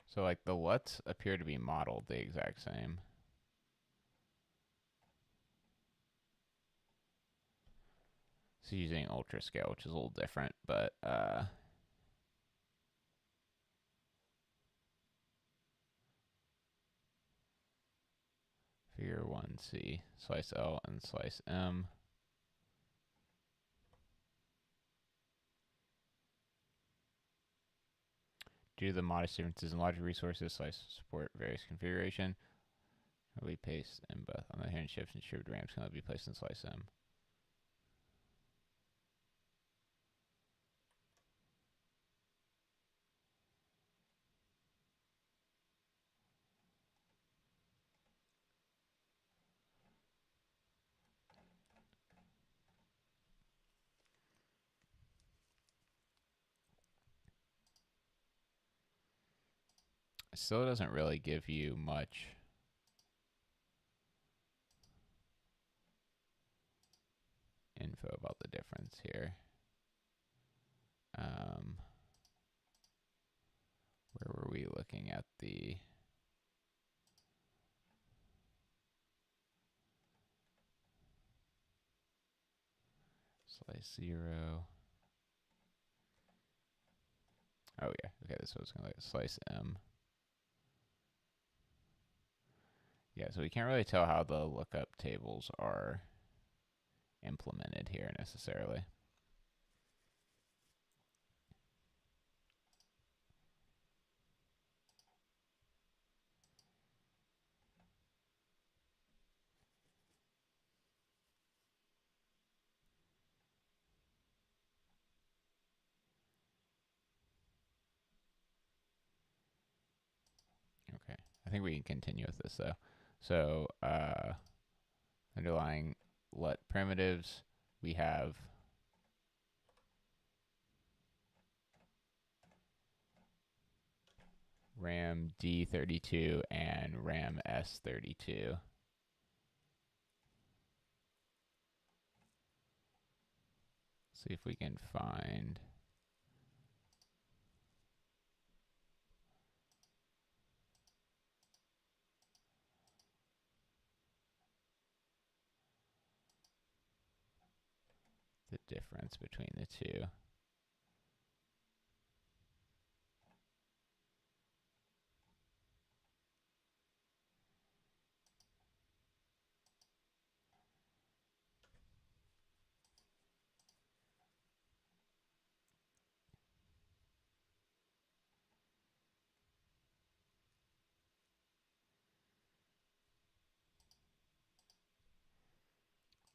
So like the LUTs appear to be modeled the exact same. So using ultra scale, which is a little different, but figure 1C, slice L and slice M. Due to the modest differences in logic resources, slice support various configuration. We paste in both. On the other hand, shifts and distributed ramps can be placed in slice M. Still doesn't really give you much info about the difference here. Where were we looking at the slice 0? Oh yeah, okay, this was gonna like slice M. Yeah, so we can't really tell how the lookup tables are implemented here necessarily. Okay, I think we can continue with this though. So underlying LUT primitives, we have RAM D32 and RAM S32. See if we can find the difference between the two.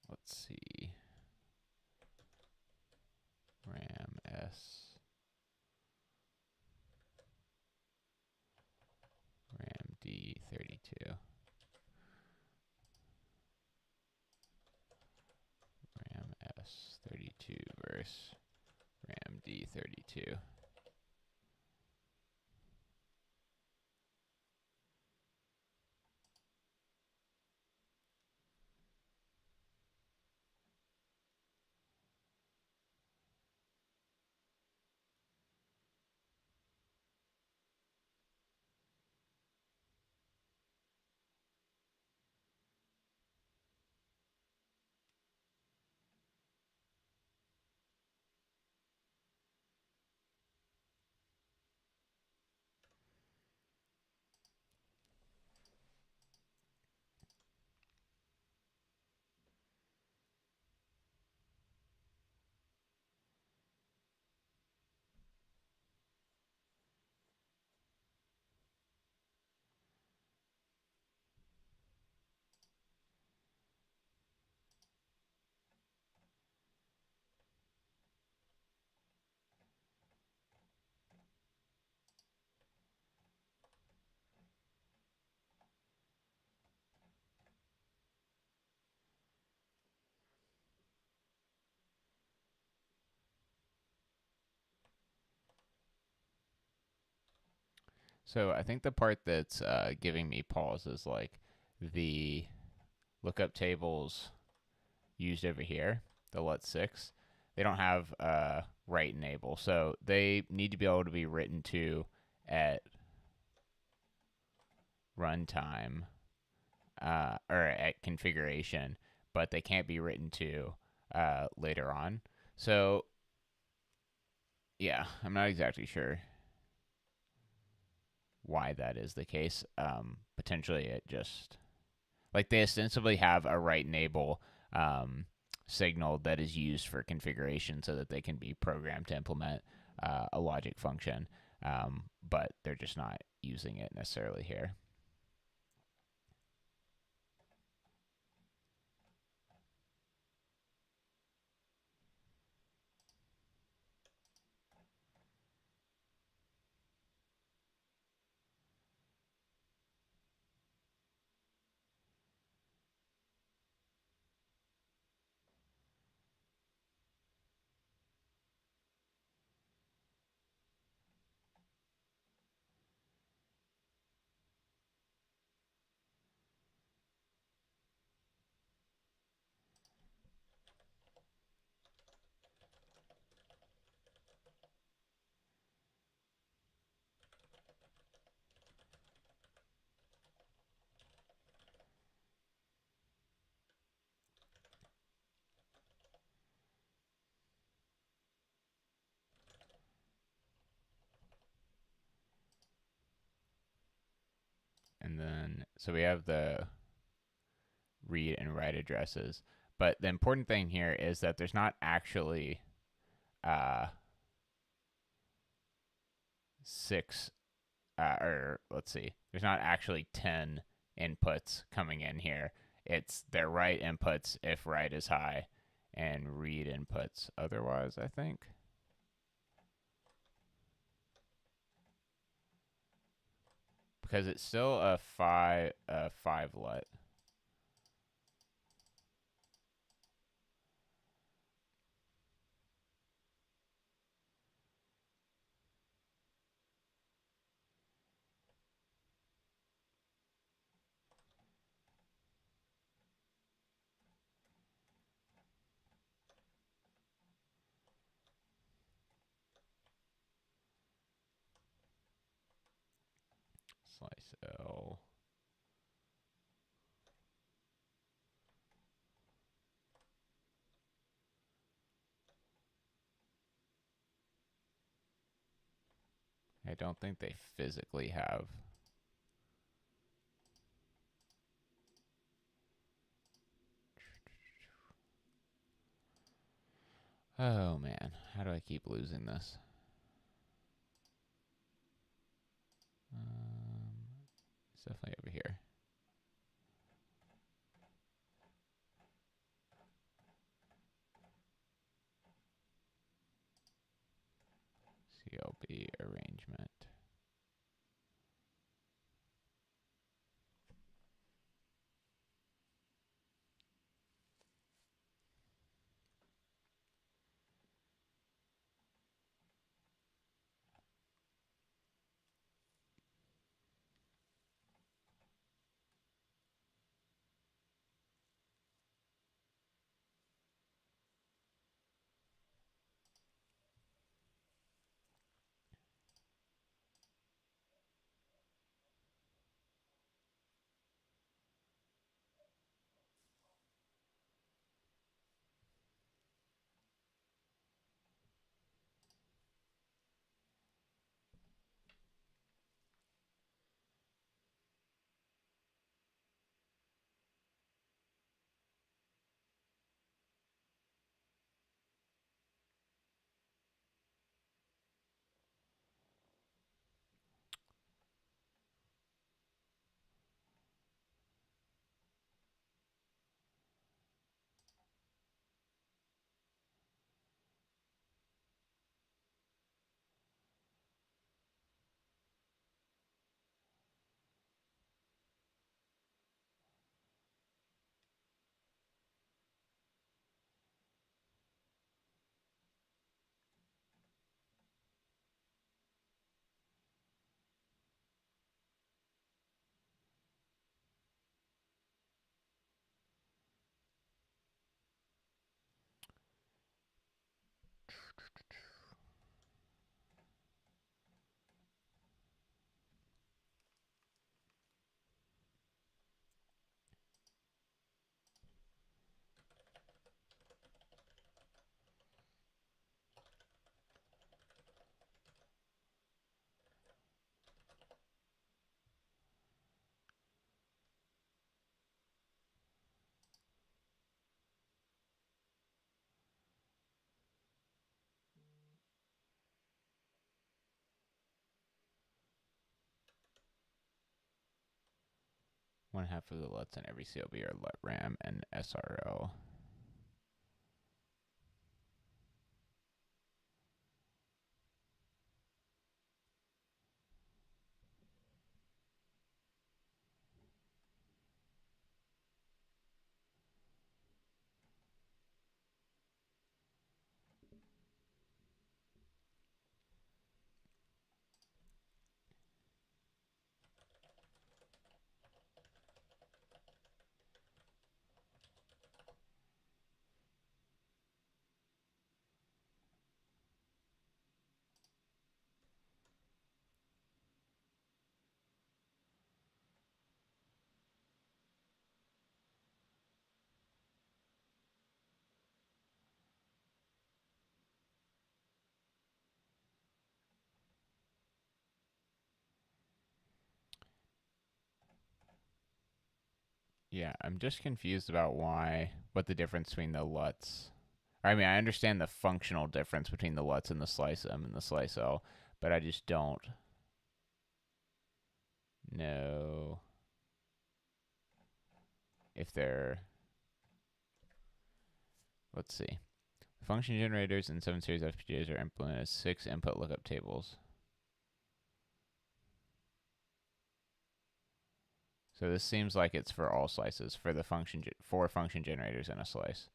Let's see. RAM S, RAM D32, RAM S32 versus RAM D32. So I think the part that's giving me pause is like the lookup tables used over here, the LUT6. They don't have write enable, so they need to be able to be written to at runtime or at configuration, but they can't be written to later on. So yeah, I'm not exactly sure why that is the case. Potentially it just like they ostensibly have a write enable signal that is used for configuration so that they can be programmed to implement a logic function, but they're just not using it necessarily here. And then, so we have the read and write addresses. But the important thing here is that there's not actually uh, six, or let's see, there's not actually 10 inputs coming in here. It's their write inputs if write is high and read inputs otherwise, I think. Because it's still a five LUT. Slice L. I don't think they physically have. Oh man, how do I keep losing this? It's definitely over here. CLB arrangement. One half of the LUTs in every CLB are LUT RAM and SRO. Yeah, I'm just confused about what the difference between the LUTs. I mean, I understand the functional difference between the LUTs and the slice M and the slice L, but I just don't know if they're. Let's see. Function generators in 7 series FPGAs are implemented as 6 input lookup tables. So this seems like it's for all slices for the function function generators in a slice.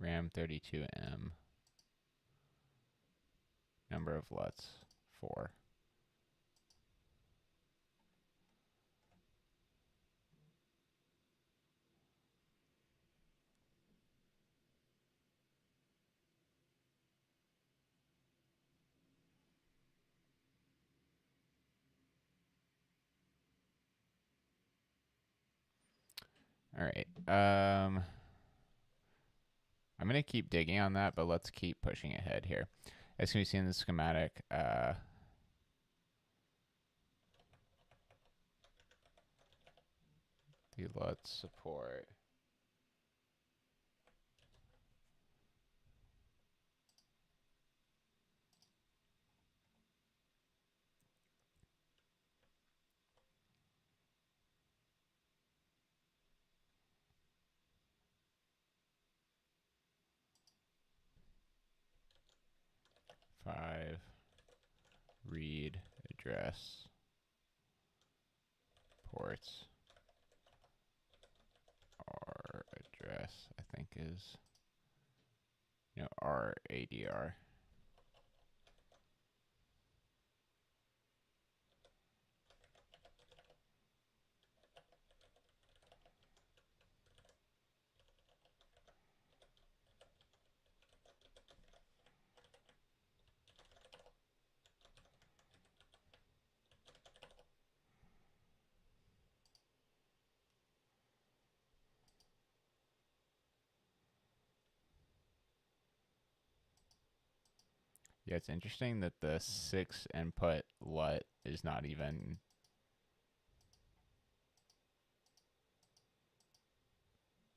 RAM 32M. Number of LUTs 4. All right. I'm going to keep digging on that, but let's keep pushing ahead here. As can be seen in the schematic, the LUTs support 5 read address ports. R address, I think is, RADR. Yeah, it's interesting that the 6 input LUT is not even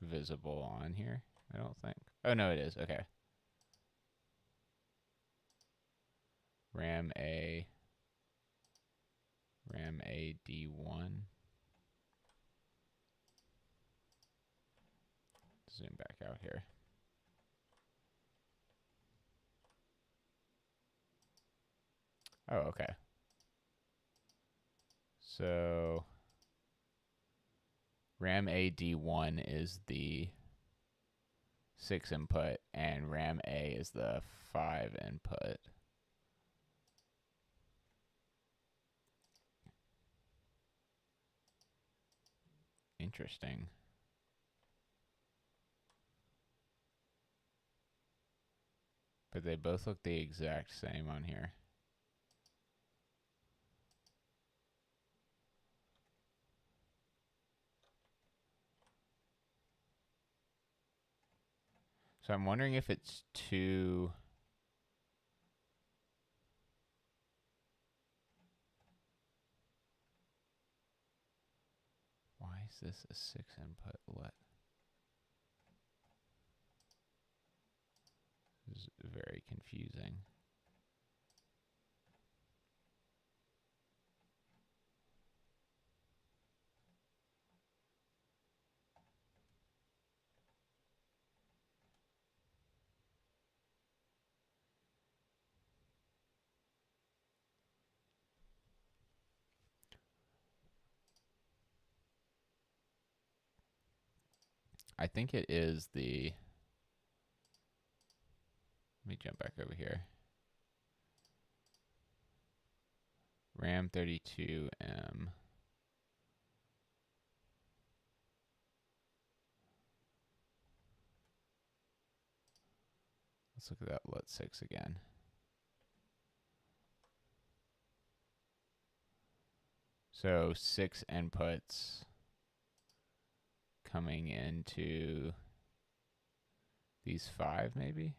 visible on here, I don't think. Oh, no, it is. Okay. RAM A D1. Zoom back out here. Oh, okay. So RAM AD1 is the 6 input, and RAM A is the 5 input. Interesting. But they both look the exact same on here. So I'm wondering if it's too... Why is this a 6 input LUT? This is very confusing. I think it is the... Let me jump back over here. RAM 32M. Let's look at that LUT 6 again. So 6 inputs coming into these 5 maybe?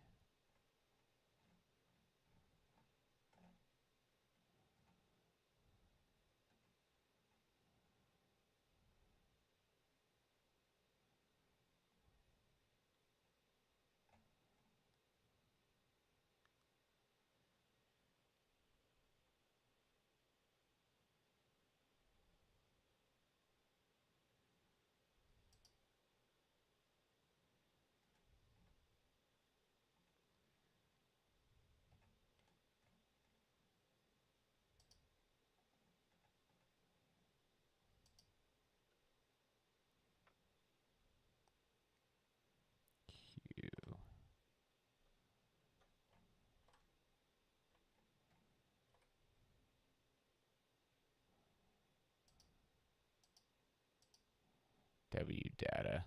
Q. W data.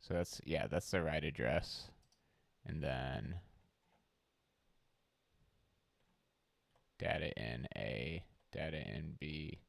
So that's, yeah, that's the right address. And then data in A, data in B.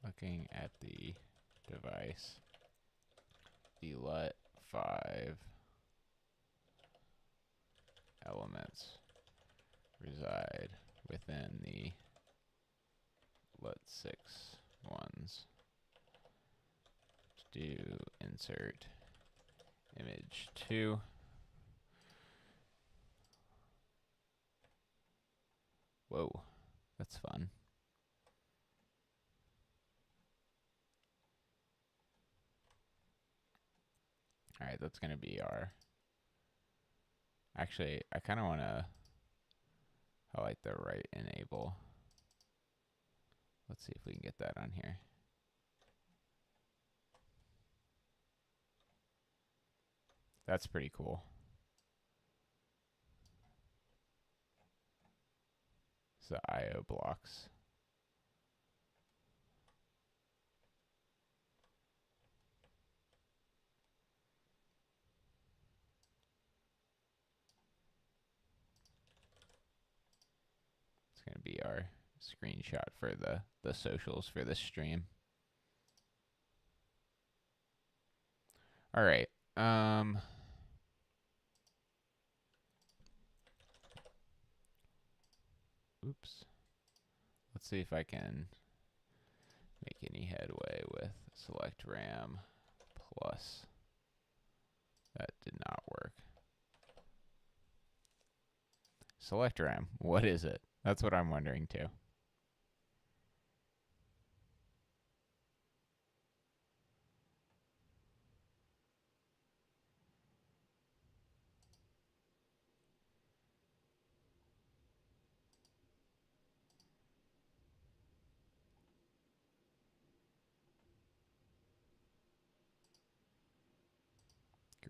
Looking at the device, the LUT 5 elements reside within the LUT 6 ones. To do insert image 2. Whoa, that's fun. All right, that's going to be our Actually, I kind of want to highlight the right enable. Let's see if we can get that on here. That's pretty cool. It's the IO blocks. It's going to be our screenshot for the socials for this stream. All right. Oops. Let's see if I can make any headway with select RAM plus. That did not work. Select RAM. What is it? That's what I'm wondering too.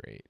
Great.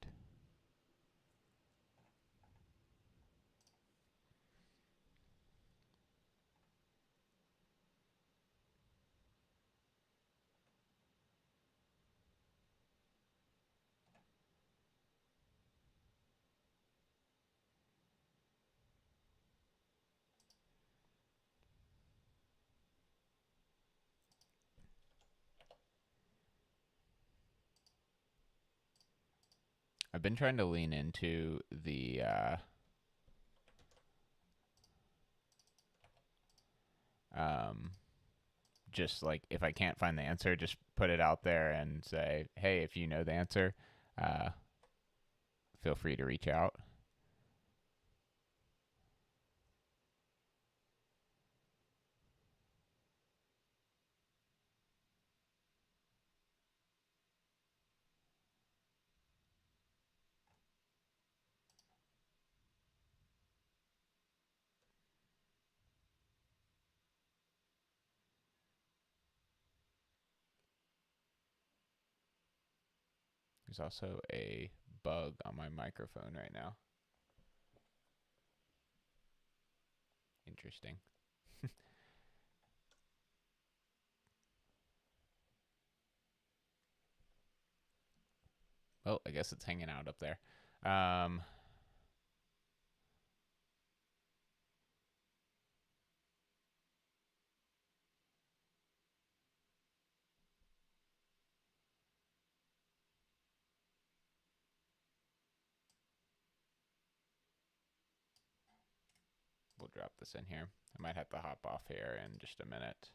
I've been trying to lean into the just like if I can't find the answer, just put it out there and say, hey, if you know the answer, uh, feel free to reach out. There's also a bug on my microphone right now. Interesting. Oh, I guess it's hanging out up there. We'll drop this in here. I might have to hop off here in just a minute.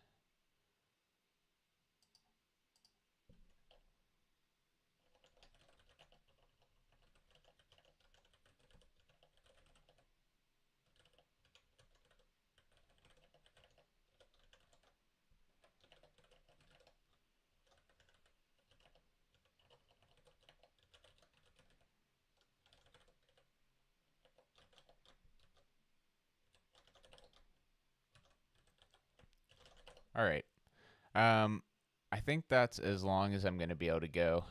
All right. I think that's as long as I'm going to be able to go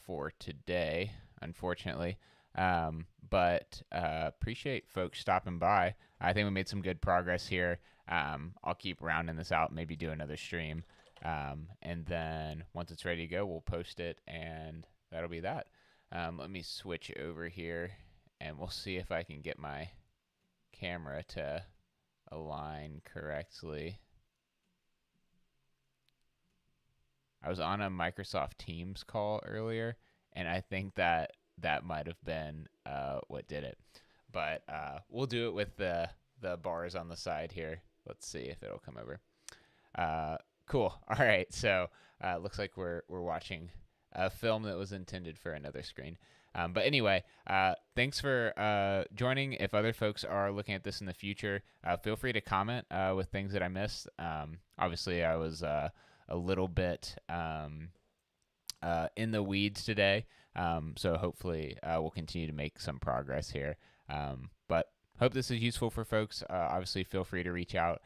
for today, unfortunately. But appreciate folks stopping by. I think we made some good progress here. I'll keep rounding this out, maybe do another stream. And then once it's ready to go, we'll post it, and that'll be that. Let me switch over here, and we'll see if I can get my camera to align correctly. I was on a Microsoft Teams call earlier, and I think that that might have been what did it. But we'll do it with the bars on the side here. Let's see if it'll come over. Cool. All right. So looks like we're watching a film that was intended for another screen. But anyway, thanks for joining. If other folks are looking at this in the future, feel free to comment with things that I missed. Obviously, I was a little bit in the weeds today. So hopefully we'll continue to make some progress here. But hope this is useful for folks. Obviously, feel free to reach out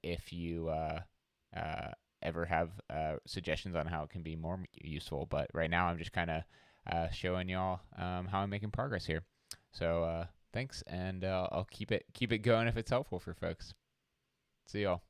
if you ever have suggestions on how it can be more useful. But right now, I'm just kind of showing y'all how I'm making progress here. So thanks, and I'll keep it going if it's helpful for folks. See y'all.